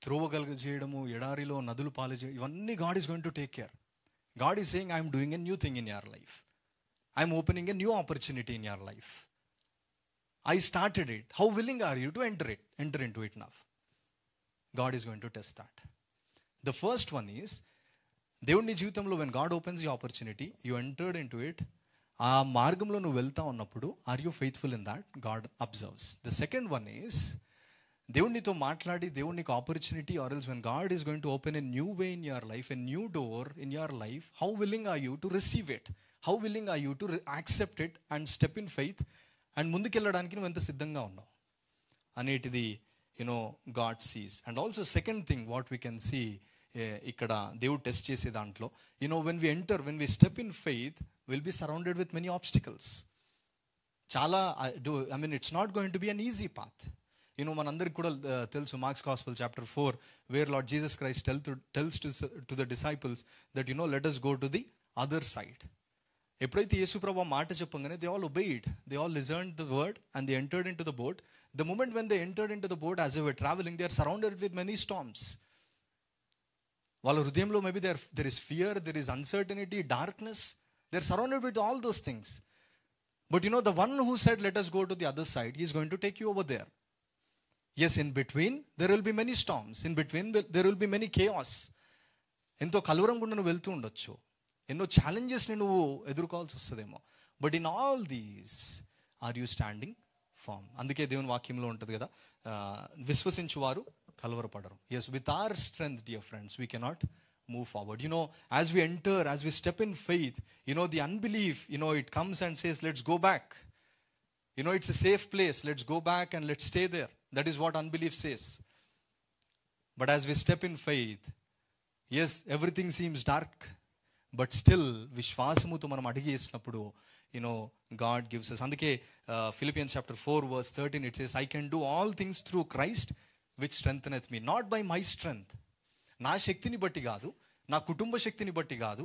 S2: త్రోవగలుగు చేయడము, ఎడారిలో నదులు పాలు చేయడం, ఇవన్నీ God is going to take care. God is saying I'm doing a new thing in your life. I'm opening a new opportunity in your life. I started it. How willing are you to enter in to it now? God is going to test that. The first one is, దేవుడి జీవితంలో when God opens the opportunity, you entered in to it. ఆ మార్గంలో నువ్వు వెళ్తా ఉన్నప్పుడు, are you faithful in that? God observes. The second one is, దేవునితో మాట్లాడి దేవునికి opportunity, or else when God is going to open a new way in your life, a new door in your life, how willing are you to receive it? How willing are you to accept it and step in faith and ముందుకెళ్ళడానికి నువ్వు ఎంత సిద్ధంగా ఉన్నావు అనేటిది God sees. And also second thing what we can see ఇక్కడ దేవుడు test చేసే దాంట్లో, when we step in faith, will be surrounded with many obstacles. చాలా it's not going to be an easy path. మనందరికి కూడా తెలుసు, Mark's gospel chapter 4, where Lord Jesus Christ tells to the disciples that let us go to the other side. ఎప్పుడైతే యేసుప్రభు మాట చెప్పగానే they all obeyed, they all listened the word and they entered into the boat. The moment when they entered into the boat, as they were traveling, they are surrounded with many storms. వాళ్ళ హృదయంలో maybe there is fear, there is uncertainty, darkness. They are surrounded with all those things. But the one who said let us go to the other side, he is going to take you over there. Yes, in between there will be many storms. In between there will be many chaos. ఎంతో కలవరం గుండా నువ్వు వెళ్తూ ఉండొచ్చు, ఎన్నో ఛాలెంజెస్ని నువ్వు ఎదుర్కోవాల్సి వస్తుందేమో. But in all these are you standing firm. అందుకే దేవుని వాక్యంలో ఉంటుంది కదా, విశ్వసించువారు కలవరపడరు. Yes, with our strength dear friends we cannot move forward. As we enter, as we step in faith, the unbelief, it comes and says, let's go back. It's a safe place. Let's go back and let's stay there. That is what unbelief says. But as we step in faith, yes, everything seems dark, but still, vishwasamuto manam adigi chesinapudu, God gives us. Andike Philippians chapter 4 verse 13, it says, I can do all things through Christ which strengtheneth me. Not by my strength. నా శక్తిని బట్టి కాదు, నా కుటుంబ శక్తిని బట్టి కాదు,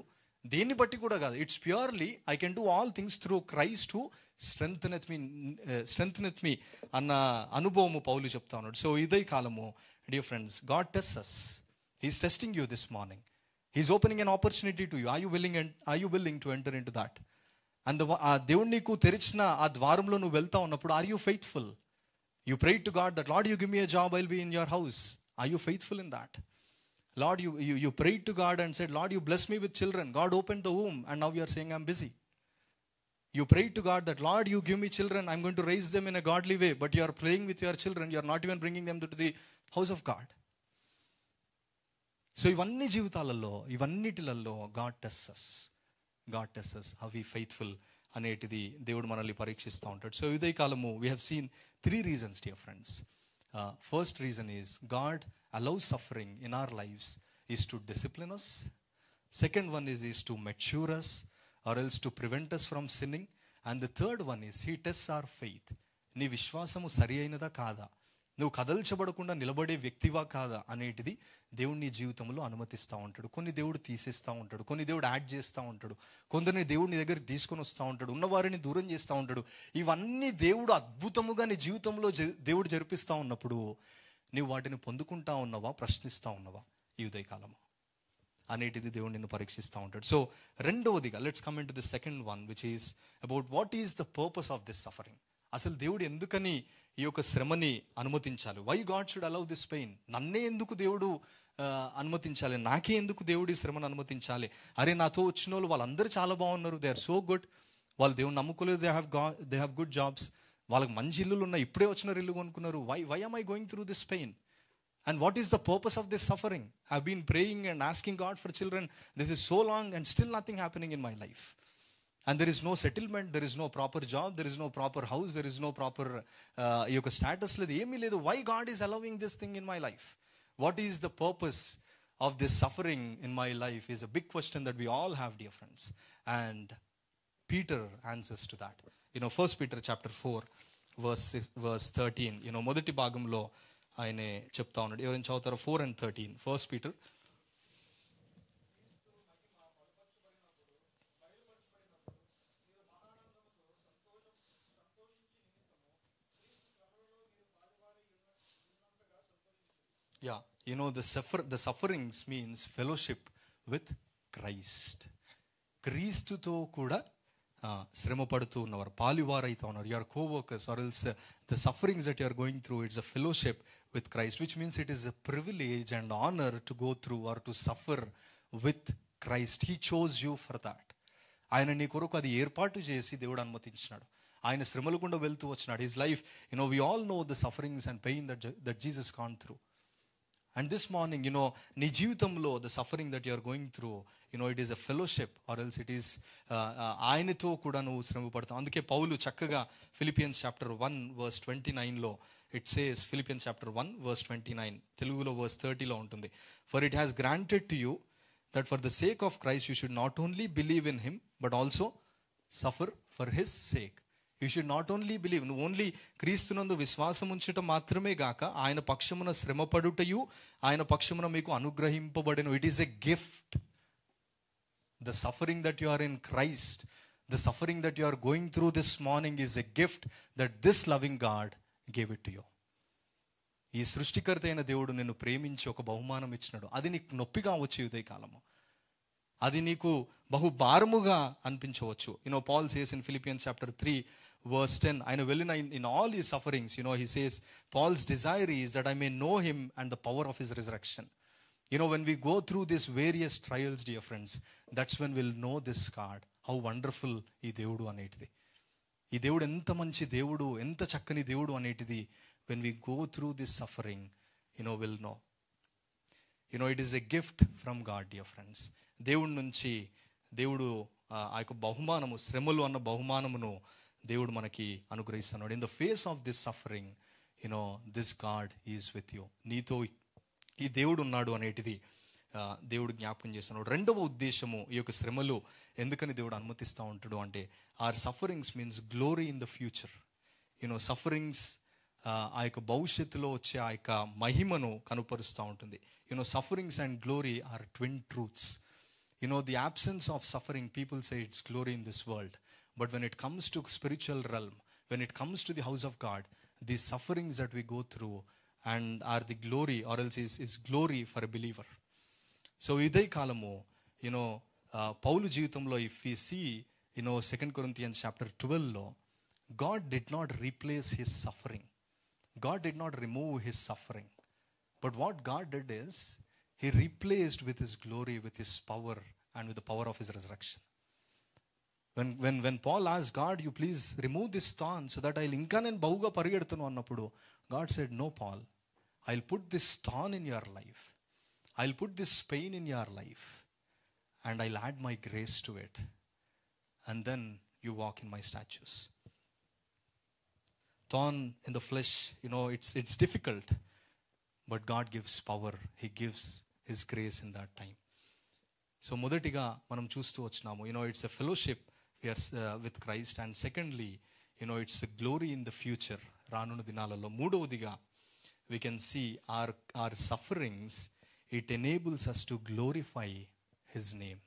S2: దేన్ని బట్టి కూడా కాదు. It's purely I can do all things through Christ who strengtheneth me అన్న అనుభవము పౌలు చెప్తా ఉన్నాడు. సో ఇదే కాలము dear friends, God tests us. He's testing you this morning. He's opening an opportunity to you. Are you willing to enter in to that? And ఆ దేవుడు నీకు తెరిచిన ఆ ద్వారంలో నువ్వు వెళ్తా ఉన్నప్పుడు, are you faithful? You prayed to God that Lord you give me a job, I will be in your house. Are you faithful in that? Lord, you prayed to God and said, Lord, you bless me with children. God opened the womb and now you are saying I'm busy. You prayed to God that, Lord, you give me children. I'm going to raise them in a godly way. But you are playing with your children. You are not even bringing them to the house of God. So ఇవన్నీ జీవితాలలో, ఇవన్నిటిలలో God tests us. God tests us. Are we faithful అనేటిది దేవుడు మనల్ని పరీక్షిస్తూ ఉంటాడు. So ఇదే కాలము we have seen 3 reasons, dear friends. First reason is God allows suffering in our lives is to discipline us. Second one is to mature us or else to prevent us from sinning. And the third one is he tests our faith. నీ విశ్వాసము సరి అయినదా కాదా, నువ్వు కదల్చబడకుండా నిలబడే వ్యక్తివా కాదా అనేటిది దేవుడు నీ జీవితంలో అనుమతిస్తూ ఉంటాడు. కొన్ని దేవుడు తీసేస్తూ ఉంటాడు, కొన్ని దేవుడు యాడ్ చేస్తూ ఉంటాడు, కొందరిని దేవుడు నీ దగ్గరికి తీసుకొని వస్తూ ఉంటాడు, ఉన్నవారిని దూరం చేస్తూ ఉంటాడు. ఇవన్నీ దేవుడు అద్భుతముగా నీ జీవితంలో దేవుడు జరిపిస్తూ ఉన్నప్పుడు నీవు వాటిని పొందుకుంటా ఉన్నావా, ప్రశ్నిస్తూ ఉన్నావా ఈ ఉదయకాలము అనేటిది దేవుడు నిన్ను పరీక్షిస్తూ ఉంటాడు. సో రెండవదిగా let's come in to the second one, which is about what is the purpose of this suffering. అసలు దేవుడు ఎందుకని ఈ యొక్క శ్రమని అనుమతించాలి? Why God should allow this pain? నన్నే ఎందుకు దేవుడు అనుమతించాలి? నాకే ఎందుకు దేవుడు ఈ శ్రమను అనుమతించాలి? అరే నాతో వచ్చిన వాళ్ళు వాళ్ళందరూ చాలా బాగున్నారు, దే ఆర్ సో గుడ్, వాళ్ళు దేవుని నమ్ముకోలేదు, దే హ్యావ్ గుడ్ జాబ్స్, వాళ్ళకి మంచి ఇల్లులు ఉన్నాయి, ఇప్పుడే వచ్చిన ఇల్లు కొనుక్కున్నారు. Why am I going through this pain? And what is the purpose of this suffering? I've been praying and asking God for children. This is so long and still nothing happening in my life. And there is no settlement, there is no proper job, there is no proper house, there is no proper status. Why God is allowing this thing in my life? What is the purpose of this suffering in my life is a big question that we all have, dear friends. And Peter answers to that. 1 Peter chapter 4 verse 13. మొదటి భాగంలో ఆయనే చెప్తా ఉన్నాడు. ఎవరైనా చదువుతారో 4 and 13? 1 Peter. Yeah, the sufferings means fellowship with Christ. క్రీస్తుతో కూడా శ్రమ పడుతూ ఉన్నవారు, పాలివారు అయితే ఉన్నారు. You are co-workers, or else the sufferings that you are going through, it's a fellowship with Christ, which means it is a privilege and honor to go through or to suffer with Christ. He chose you for that. ఆయన నీ కొరకు అది ఏర్పాటు చేసి దేవుడు అనుమతించినాడు. ఆయన శ్రమల గుండా వెళ్తూ వచ్చినాడు. His life, we all know the sufferings and pain that Jesus gone through. And this morning, నీ జీవితంలో the suffering that you are going through, it is a fellowship, or else it is ఆయనతో కూడా నువ్వు శ్రమ పడతావు. అందుకే పౌలు చక్కగా Philippians chapter 1 verse 29లో it says, Philippians chapter 1 verse 29, తెలుగులో verse 30లో ఉంటుంది. For it has granted to you that for the sake of Christ you should not only believe in him but also suffer for his sake. You should not only believe, నువ్వు only క్రీస్తునందు విశ్వాసం ఉంచటం మాత్రమే గాక ఆయన పక్షమున శ్రమపడుటయు ఆయన పక్షమున మీకు అనుగ్రహింపబడెను. It is a gift. The suffering that you are in Christ, the suffering that you are going through this morning is a gift that this loving God gave it to you. ఈ సృష్టికర్త అయిన దేవుడు నిన్ను ప్రేమించి ఒక బహుమానం ఇచ్చినాడు. అది నీకు నొప్పిగా వచ్చి ఉదయ కాలము, అది నీకు బహు భారముగా అనిపించవచ్చు. Paul says in Philippians chapter 3 verse 10, ఆయన వెళ్ళిన in all his sufferings, he says, Paul's desire is that I may know him and the power of his resurrection. When we go through these various trials, dear friends, that's when we'll know this God, how wonderful ఈ దేవుడు అనేటిది, ఈ దేవుడు ఎంత మంచి దేవుడు, ఎంత చక్కని దేవుడు అనేటిది. when we go through this suffering, we'll know. It is a gift from God, dear friends. దేవుడి నుంచి దేవుడు ఆ యొక్క బహుమానము, శ్రమలు అన్న బహుమానమును దేవుడు మనకి అనుగ్రహిస్తున్నాడు. In the face of this suffering, this God is with you. నీతో ఈ దేవుడు ఉన్నాడు అనేటిది దేవుడు జ్ఞాపకం చేస్తున్నాడు. రెండవ ఉద్దేశము, ఈ యొక్క శ్రమలు ఎందుకని దేవుడు అనుమతిస్తూ ఉంటాడు అంటే, or sufferings means glory in the future. Sufferings ఆ యొక్క భవిష్యత్తులో వచ్చే ఆ యొక్క మహిమను కనుపరుస్తూ ఉంటుంది. Sufferings and glory are twin truths. The absence of suffering, people say it's glory in this world. But when it comes to spiritual realm, when it comes to the house of God, these sufferings that we go through and are the glory, or else is glory for a believer. So iday kalamu, Paulu జీవితంలో if we see, 2 Corinthians chapter 12 లో, God did not replace his suffering. God did not remove his suffering. But what God did is, he replaced with his glory, with his power, and with the power of his resurrection. When Paul asked God, you please remove this thorn so that I'll inka nen bahuga parigeduthanu annappudu, God said, no Paul, I'll put this thorn in your life, I'll put this pain in your life, and I'll add my grace to it, and then you walk in my statutes. Thorn in the flesh, it's difficult, but God gives power, he gives his grace in that time. So మొదటిగా మనం చూస్తూ వచ్చినాము, it's a fellowship we are with Christ, and secondly, it's a glory in the future, రానున్న దినాలలో. మూడవదిగా, we can see our sufferings, it enables us to glorify his name.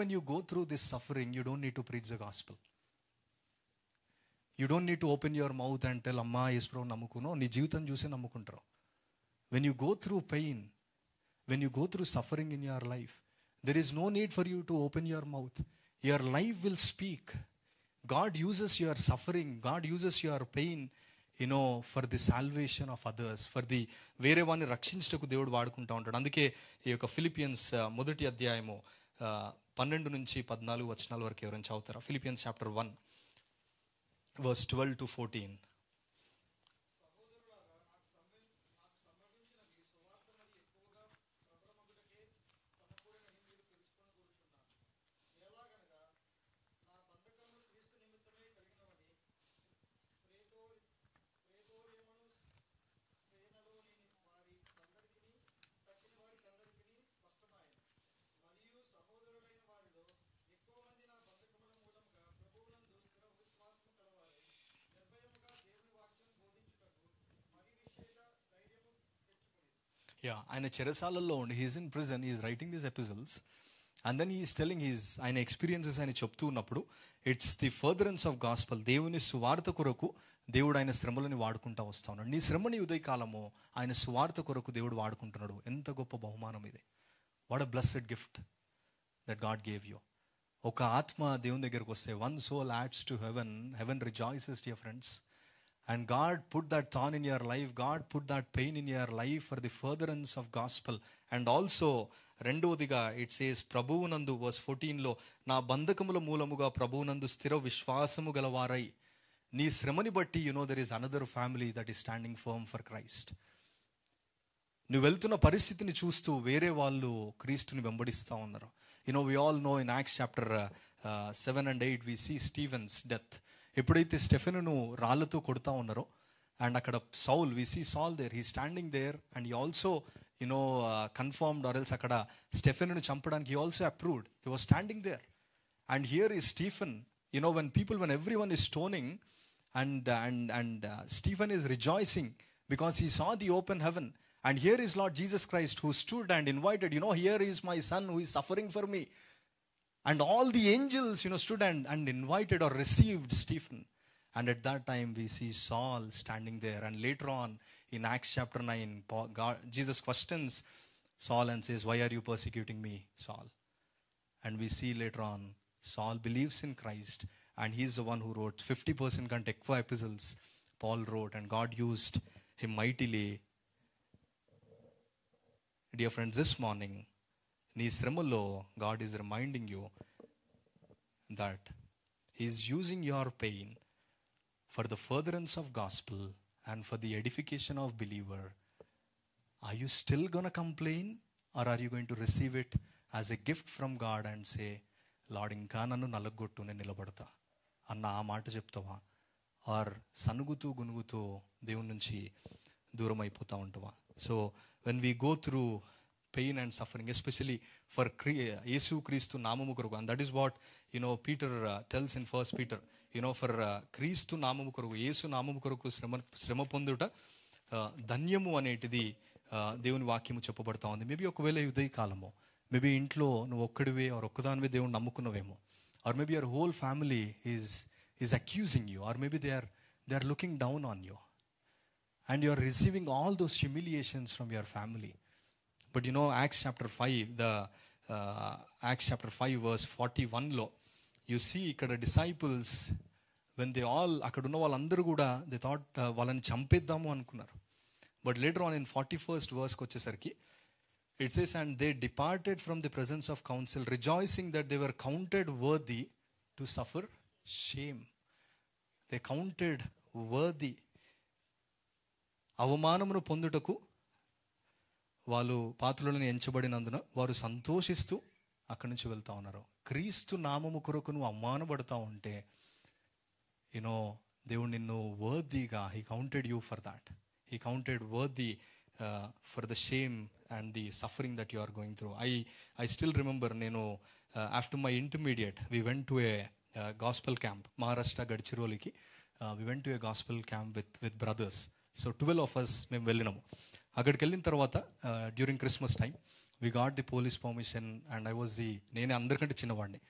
S2: When you go through this suffering, you don't need to preach the gospel. You don't need to open your mouth and tell, అమ్మా యేసుప్రభు నమ్ముకును, నీ జీవితం చూసి నమ్ముకుంటారు. When you go through pain, when you go through suffering in your life, there is no need for you to open your mouth. Your life will speak. God uses your suffering, God uses your pain, for the salvation of others, for the వేరే వాడిని రక్షించటకు దేవుడు వాడుకుంటూ ఉంటాడు. అందుకే ఈ యొక్క Philippians 1వ అధ్యాయము 12 నుంచి 14 వచనాల వరకు ఎవరైనా చదువుతారా? Philippians chapter 1 verse 12 to 14. ఆయన చెరసాలలో ఉండి, he's in prison, he's writing these episodes, and then he's telling ఆయన ఎక్స్పీరియన్సెస్ ఆయన చెప్తూ ఉన్నప్పుడు, it's the furtherance of gospel. దేవుని సువార్త కొరకు దేవుడు ఆయన శ్రమలని వాడుకుంటూ వస్తూ ఉన్నాడు. నీ శ్రమని ఉదయకాలము ఆయన సువార్త కొరకు దేవుడు వాడుకుంటున్నాడు. ఎంత గొప్ప బహుమానం ఇది! What a blessed gift that God gave you. ఒక ఆత్మ దేవుని దగ్గరకు వస్తే, one soul adds to heaven, heaven rejoices dear friends. And God put that thorn in your life, God put that pain in your life for the furtherance of gospel. And also రెండవదిగా it says ప్రభువునందు, verse 14లో, నా బంధకముల మూలముగా ప్రభువునందు స్థిర విశ్వాసము గలవారై. నీ శ్రమని బట్టి there is another family that is standing firm for Christ. నువ్వు వెళ్తున్న పరిస్థితిని చూస్తూ వేరే వాళ్ళు క్రీస్తుని వెంబడిస్తూ ఉన్నారు. We all know in Acts chapter 7 and 8 we see Stephen's death. ఎప్పుడైతే స్టెఫెనును రాళ్ళతో కొడుతూ ఉన్నారో, అండ్ అక్కడ Saul, we see Saul there, he standing there, and he also confirmed, or else అక్కడ స్టెఫెనును చంపడానికి he also approved, he was standing there. And here is Stephen, when everyone is stoning, and Stephen is rejoicing because he saw the open heaven. And here is Lord Jesus Christ who stood and invited, here is my son who is suffering for me. And all the angels, stood and invited or received Stephen. And at that time we see Saul standing there. And later on in Acts chapter 9, Jesus questions Saul and says, why are you persecuting me, Saul? And we see later on Saul believes in Christ, and he's the one who wrote 50% kante ekva epistles Paul wrote, and God used him mightily. Dear friends, this morning, నీ శ్రమలో God is reminding you that He is using your pain for the furtherance of gospel and for the edification of believer. Are you still going to complain, or are you going to receive it as a gift from God and say, Lord, ఇంకా నన్ను నలగొట్టు, నేను నిలబడతా అన్న ఆ మాట చెప్తావా? Are సనుగుతూ గునుగుతూ దేవుని నుంచి దూరం అయిపోతూ ఉంటావా? So when we go through pain and suffering, especially for Yesu Christu నామము కొరకు, and that is what Peter tells in 1 Peter, for క్రీస్తు నామము కొరకు, యేసు నామము కొరకు శ్రమ పొందుట ధన్యము అనేటిది దేవుని వాక్యము చెప్పబడతా ఉంది. మేబీ ఒకవేళ ఉదయ కాలము, మేబీ ఇంట్లో నువ్వు ఒక్కడివే ఆర్ ఒక్కదానివే దేవుని నమ్ముకున్నవేమో, or maybe your whole family is accusing you, or maybe they are looking down on you, and you are receiving all those humiliations from your family. But Acts chapter 5, Acts chapter 5 verse 41 లో you see ఇక్కడ disciples, when they all, అక్కడ ఉన్న వాళ్ళందరూ కూడా they thought వాళ్ళని చంపేద్దాము అనుకున్నారు. But later on in 41st verse వచ్చేసరికి it says, and they departed from the presence of council, rejoicing that they were counted worthy to suffer shame. They counted worthy. అవమానమును పొందుటకు వాళ్ళు పాత్రులను ఎంచబడినందున వారు సంతోషిస్తూ అక్కడి నుంచి వెళ్తా ఉన్నారు. క్రీస్తు నామము కొరకు నువ్వు అవమానపడతా ఉంటే, దేవుడు నిన్ను వర్దీగా, he counted you for that. He counted worthy for the shame and the suffering that you are going through. I still remember, నేను after my intermediate we went to a gospel camp, Maharashtra గడ్చిరోలికి we went to a gospel camp with brothers. So 12 of us మేము వెళ్ళినాము. అక్కడికి వెళ్ళిన తర్వాత during Christmas time we got the police permission, and నేనే అందరికంటే చిన్నవాడిని.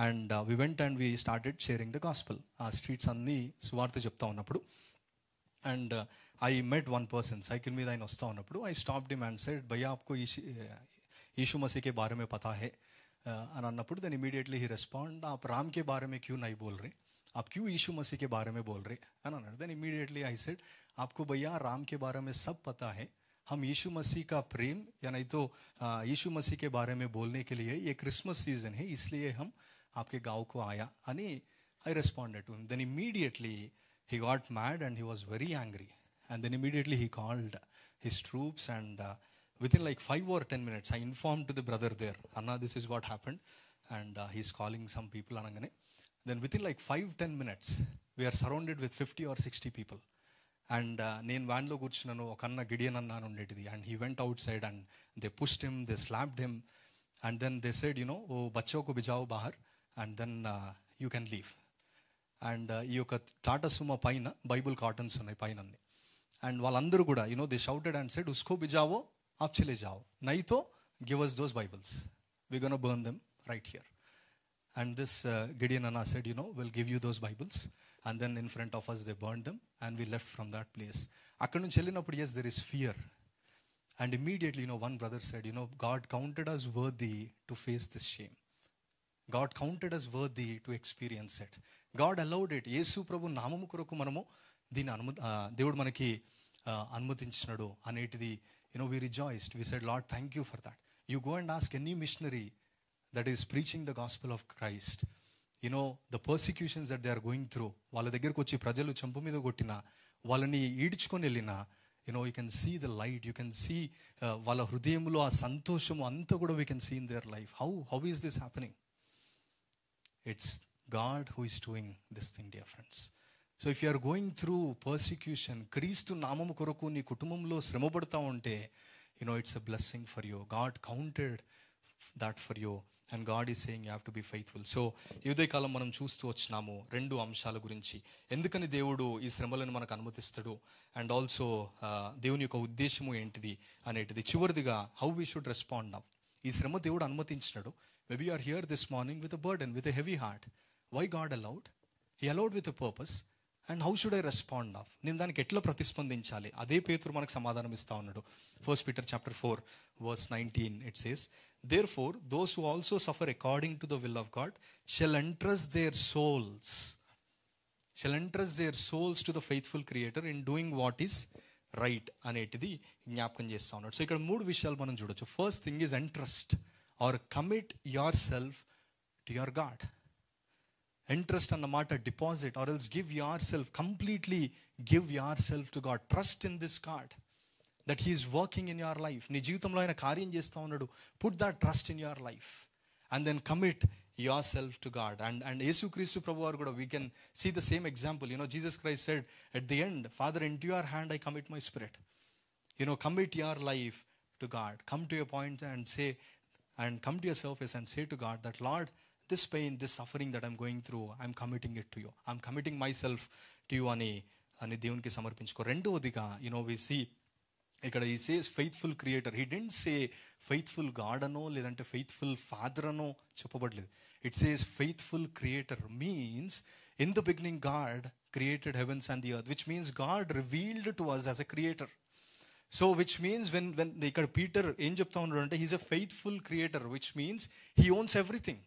S2: And we went and we started sharing the gospel. ఆ స్ట్రీట్స్ అన్నీ సువార్త చెప్తా ఉన్నప్పుడు, and I met one person, cycle మీద ఆయన వస్తూ ఉన్నప్పుడు, I stopped him and said, భయ్యా ఆప్కో यीशु मसीह के बारे में पता है అని అన్నప్పుడు, దెన్ ఇమీడియట్లీ హీ రెస్పాండ్, आप राम के बारे में क्यों नहीं बोल रहे, आप क्यों यीशु मसीह के बारे में बोल रहे है ना. देन इमीडिएटली आई सेड आपको भैया राम के बारे में सब पता है, हम यीशु मसीह का प्रेम या नहीं तो यीशु मसीह के बारे में बोलने के लिए ये क्रिसमस सीजन है इसलिए हम आपके गाँव को आया అని I responded to him. Then immediately he got mad and he was very angry. And then immediately he called his troops and within like 5 or 10 minutes I informed to the brother there, Anna, this is what happened and he's calling some people anangane. Then within like 5-10 minutes we are surrounded with 50 or 60 people. And నేను వ్యాన్లో కూర్చున్నాను, ఒక అన్న Gideon అన్న అని ఉండేటిది. And he went outside and they pushed him, they slapped him and then they said ఓ బచ్చో కో బిజాओ బాహర్ and then you can leave. And ఈ యొక్క టాటా సుమో పైన బైబుల్ కాటన్స్ ఉన్నాయి పైన. అండ్ వాళ్ళందరూ కూడా దే షౌటెడ్ అండ్ సెడ్ ఉస్కో బిజావో ఆప్ చలే జాओ, నైతో give us those Bibles, we gonna burn them right here. And this Gideon Anna said, we'll give you those Bibles. And then in front of us, they burned them. And we left from that place. Akkad nunchi ellinappudu, yes, there is fear. And immediately, one brother said, God counted us worthy to face this shame. God counted us worthy to experience it. God allowed it. Yesu Prabhu నామము కొరకు మనము దీన్ని దేవుడు మనకి అనుమతించినాడు అనేటిది, we rejoiced. We said, Lord, thank you for that. You go and ask any missionary that is preaching the gospel of Christ, the persecutions that they are going through, వాళ్ళ దగ్గరకు వచ్చి ప్రజలు చంపు మీద కొట్టినా, వాళ్ళని ఈడ్చుకొని వెళ్ళినా, you can see the light, you can see వాళ్ళ హృదయంలో ఆ సంతోషము అంతా కూడా we can see in their life. How is this happening? It's God who is doing this thing, dear friends. So if you are going through persecution, క్రీస్తు నామము కొరకు నీ కుటుంబంలో శ్రమ పడతా ఉంటే, it's a blessing for you. God counted that for you. And God is saying you have to be faithful. So ఈ ఉదయకాలం మనం చూస్తూ వచ్చినాము 2 అంశాల గురించి. ఎందుకని దేవుడు ఈ శ్రమలను మనకు అనుమతిస్తాడు, అండ్ ఆల్సో దేవుని యొక్క ఉద్దేశము ఏంటిది అనేటిది. చివరిదిగా how we should respond now. ఈ శ్రమ దేవుడు అనుమతించినాడు. Maybe you are here this morning with a burden, with a heavy heart. Why God allowed? He allowed with a purpose. And how should I respond now? నేను దానికి ఎట్లా ప్రతిస్పందించాలి? అదే పేతురు మనకు సమాధానం ఇస్తా ఉన్నాడు. 1 Peter chapter 4 verse 19 it says, therefore those who also suffer according to the will of God shall entrust their souls to the faithful creator in doing what is right అనేటిది జ్ఞాపకం చేస్తా ఉన్నాడు. సో ఇక్కడ 3 విషయాలు మనం చూడొచ్చు. First thing is entrust or commit yourself to your God. Entrust అన్నమాట deposit, or else give yourself, completely give yourself to God. Trust in this God that he is working in your life. నీ జీవితంలో ఆయన కార్యం చేస్తూ ఉన్నాడు. Put that trust in your life and then commit yourself to God. And Yesu Christu Prabhu varu kuda we can see the same example. Jesus Christ said at the end, Father, into your hand I commit my spirit. Commit your life to God. Come to your point and say, and come to your surface and say to God that, Lord, this pain, this suffering that I'm going through, I'm committing it to you. I'm committing myself to you అని దేవునికి సమర్పించుకో. రెండవదిగా we see ఇక్కడ ఈ says faithful creator. He didn't say faithful God అనో లేదంటే faithful father అనో చెప్పబడలేదు. It says faithful creator means in the beginning God created heavens and the earth, which means God revealed to us as a creator. So which means when ఇక్కడ Peter ఏం చెప్తా ఉన్నాడు అంటే he's a faithful creator, which means he owns everything.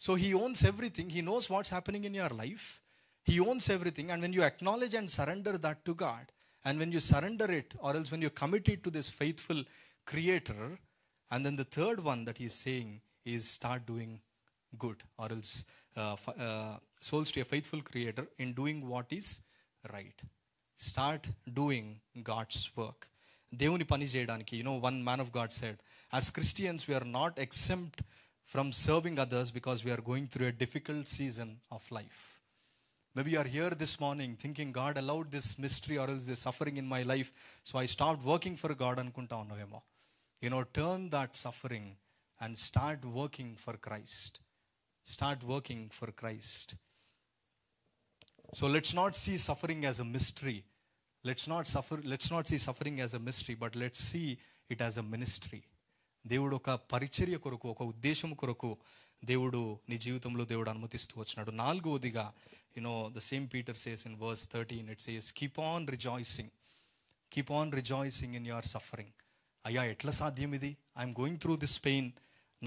S2: So he owns everything. He knows what's happening in your life. He owns everything. And when you acknowledge and surrender that to God, and when you surrender it, or else when you commit it to this faithful creator, and then the third one that he is saying is start doing good, or else souls to a faithful creator in doing what is right. Start doing God's work. దేవుని పని చేయడానికి. One man of God said, as Christians we are not exempt from serving others because we are going through a difficult season of life. Maybe you are here this morning thinking God allowed this mystery or else this suffering in my life, so I stopped working for God anukunta unnavemo. Turn that suffering and start working for Christ. Start working for Christ. So let's not see suffering as a mystery. Let's not see suffering as a mystery, but let's see it as a ministry. దేవుడు ఒక పరిచర్య కొరకు, ఒక ఉద్దేశం కొరకు దేవుడు నీ జీవితంలో దేవుడు అనుమతిస్తూ వచ్చినాడు. నాలుగవదిగా the same Peter says in verse 13, it says, keep on rejoicing in your suffering. అయ్యా ఎట్లా సాధ్యం ఇది? I'm going through this pain.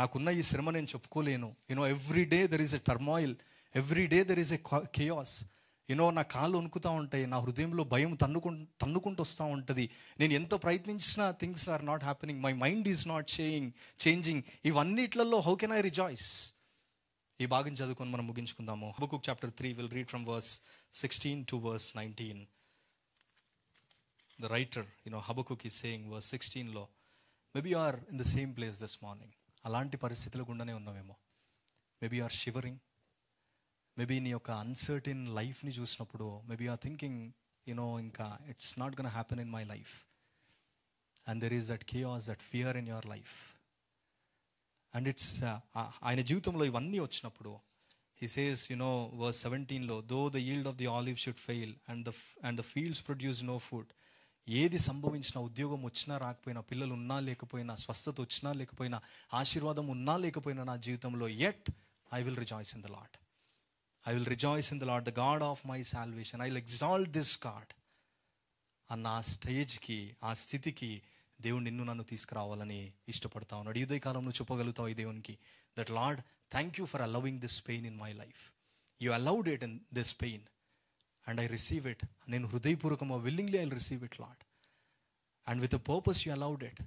S2: నాకున్న ఈ శ్రమ నేను చెప్పుకోలేను. Every day there is a turmoil, every day there is a chaos. నా కాళ్ళు వణుకుతూ ఉంటాయి, నా హృదయంలో భయం తన్నుకుంటూ వస్తూ ఉంటుంది. నేను ఎంతో ప్రయత్నించినా things are not happening, my mind is not changing. ఇవన్నిట్లలో హౌ కెన్ ఐ రిజాయిస్? ఈ భాగం చదువుకొని మనం ముగించుకుందాము. Habakkuk chapter 3 will read from verse 16 to verse 19. The writer, Habakkuk is saying verse 16 లో, maybe you are in the same place this morning. అలాంటి పరిస్థితులు గుండానే ఉన్నావేమో. Maybe you are shivering. Maybe నీ యొక్క అన్సర్టెన్ లైఫ్ని చూసినప్పుడు మేబీ యు ఆర్ థింకింగ్, ఇంకా it's not gonna happen in my life. And there is that chaos, that fear in your life. And it's ఆయన జీవితంలో ఇవన్నీ వచ్చినప్పుడు he says, verse 17 లో, though the yield of the olive should fail and the fields produce no food. ఏది సంభవించినా, ఉద్యోగం వచ్చినా రాకపోయినా, పిల్లలు ఉన్నా లేకపోయినా, స్వస్థత వచ్చినా లేకపోయినా, ఆశీర్వాదం ఉన్నా లేకపోయినా నా జీవితంలో, yet I will rejoice in the Lord. I will rejoice in the Lord, the God of my salvation. I will exalt this God. అన్న ఆ స్టేజ్కి, ఆ స్థితికి దేవుడు నిన్ను నన్ను తీసుకురావాలని ఇష్టపడతా ఉన్నాడు. ఈ ఉదయకాలంలో చెప్పగలుగుతావు ఈ దేవునికి, that lord, thank you for allowing this pain in my life. You allowed it in this pain and I receive it. నేను హృదయపూర్వకంగా willingly I will receive it lord. And with a purpose you allowed it.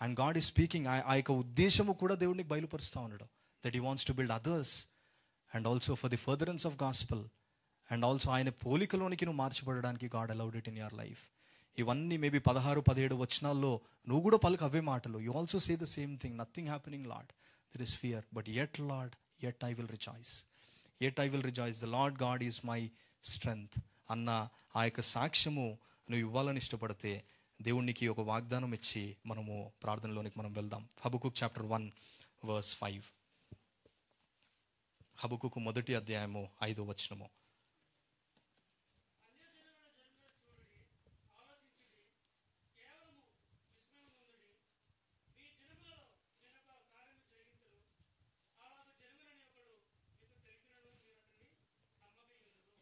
S2: And God is speaking. ఆ యొక్క ఉద్దేశము కూడా దేవుడికి బయలుపరుస్తూ ఉన్నాడు, that he wants to build others and also for the furtherance of gospel. And also ఆయన పోలికలోనికి నువ్వు మార్చబడడానికి God allowed it in your life. ఇవన్నీ maybe 16-17 వచనాల్లో నువ్వు కూడా పలుకు అవే మాటలు. You also say the same thing, nothing happening lord, there is fear, but yet lord, yet I will rejoice. Yet I will rejoice, the lord God is my strength అన్న ఆ యొక్క సాక్ష్యము నువ్వు ఇవ్వాలని ఇష్టపడితే దేవునికి ఒక వాగ్దానం ఇచ్చి మనము ప్రార్థనలోనికి మనం వెళ్దాం. Habakkuk chapter 1 verse 5. హబకుకు 1వ అధ్యాయము 5వ వచనము.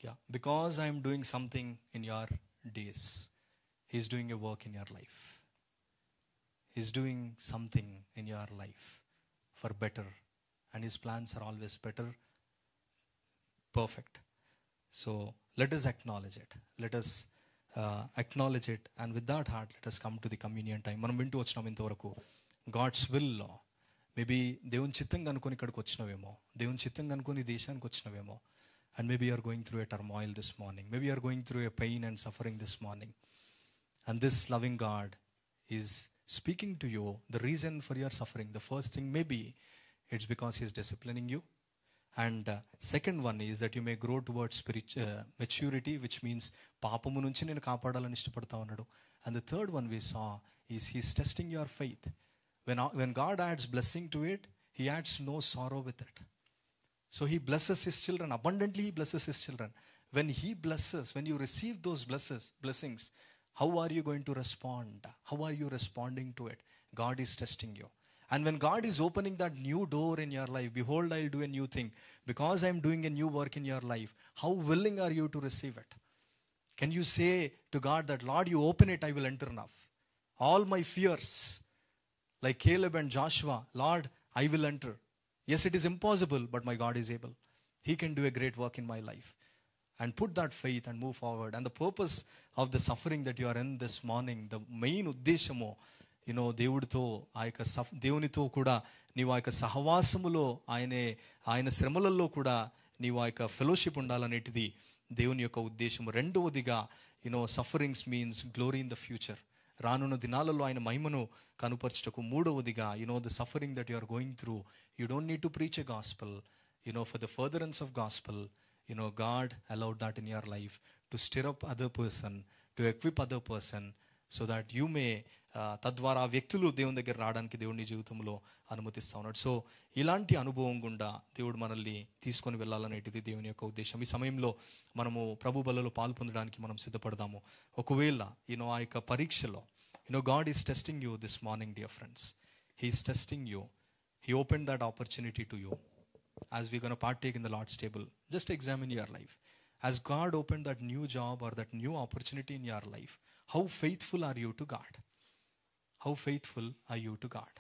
S2: Yeah, because I am doing something in your days, He is doing a work in your life. He is doing something in your life for better, and His plans are always better, perfect. So let us acknowledge it. Let us acknowledge it, and with that heart, let us come to the communion time. మనం వింటూ వచ్చినాం ఇంతవరకు God's will లో. Maybe దేవుని చిత్తంగా అనుకొని ఇక్కడికి వచ్చినవేమో, దేవుని చిత్తంగా అనుకొని దేశానికి వచ్చినవేమో. And maybe you are going through a turmoil this morning. Maybe you are going through a pain and suffering this morning. And this loving God is speaking to you the reason for your suffering. The first thing, maybe it's because He is disciplining you. And second one is that you may grow towards maturity, which means పాపము నుంచి నేను కాపాడాలని ఇష్టపడతా ఉన్నాడు. And the third one we saw is He is testing your faith. When God adds blessing to it, He adds no sorrow with it. So He blesses His children, abundantly He blesses His children. When He blesses, when you receive those blessings, how are you going to respond? How are you responding to it? God is testing you. And when God is opening that new door in your life, behold, I'll do a new thing. Because I'm doing a new work in your life, how willing are you to receive it? Can you say to God that, Lord, you open it, I will enter now. All my fears, like Caleb and Joshua, Lord, I will enter. Yes, it is impossible, but my God is able. He can do a great work in my life. And put that faith and move forward. And the purpose of the suffering that you are in this morning, the main uddeshamo, దేవుడితో ఆ యొక్క దేవునితో కూడా నీవు ఆ యొక్క సహవాసములో ఆయన శ్రమలలో కూడా నీవు ఆ యొక్క ఫెలోషిప్ ఉండాలనేటిది దేవుని యొక్క ఉద్దేశం. రెండవదిగా sufferings means glory in the future. రానున్న దినాలలో ఆయన మహిమను కనుపరచుటకు. మూడవదిగా the suffering that you are going through, you don't need to preach a gospel, for the furtherance of gospel, God allowed that in your life to stir up other person, to equip other person, so that you may తద్వారా వ్యక్తులు దేవుని దగ్గర రావడానికి దేవుని జీవితంలో అనుమతిస్తూ ఉన్నాడు. So ఇలాంటి అనుభవం గుండా దేవుడు మనల్ని తీసుకొని వెళ్ళాలనేటిది దేవుని యొక్క ఉద్దేశం. ఈ సమయంలో మనము ప్రభు బలలో పాలు పొందడానికి మనం సిద్ధపడదాము. ఒకవేళ ఆ యొక్క పరీక్షలో God is testing you this morning, dear friends. He is testing you. He opened that opportunity to you. As we're going to partake in the Lord's table, just examine your life. As God opened that new job or that new opportunity in your life, how faithful are you to God? How faithful are you to God?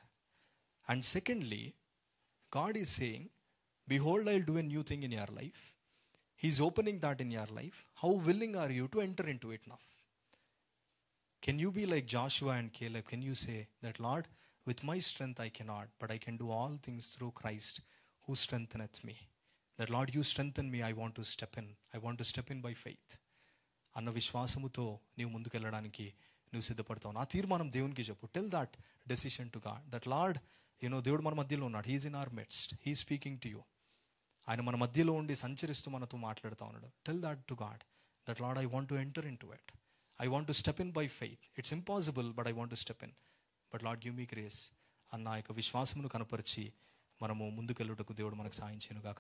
S2: And secondly, God is saying Behold, I'll do a new thing in your life. He's opening that in your life. How willing are you to enter into it now? Can you be like Joshua and Caleb? Can you say that, Lord, with my strength I cannot, but I can do all things through Christ who strengtheneth me. That, Lord, you strengthen me, I want to step in. I want to step in by faith. అన్న విశ్వాసముతో నీవు ముందుకెళ్ళడానికి నువ్వు సిద్ధపడతావు. ఆ తీర్మానం దేవునికి చెప్పు. Tell that decision to God. That Lord, దేవుడు మన మధ్యలో ఉన్నాడు. He is in our midst. He speaking to you. ఆయన మన మధ్యలో ఉండి సంచరిస్తూ మనతో మాట్లాడుతూ ఉన్నాడు. Tell that to God. That Lord, I want to enter in to it. I want to step in by faith. It's impossible, but I want to step in. But Lord, give me grace. అన్న యొక్క విశ్వాసమును కనపరిచి మనము ముందుకెళ్ళుటకు దేవుడు మనకు సాయం చేయనుగాక.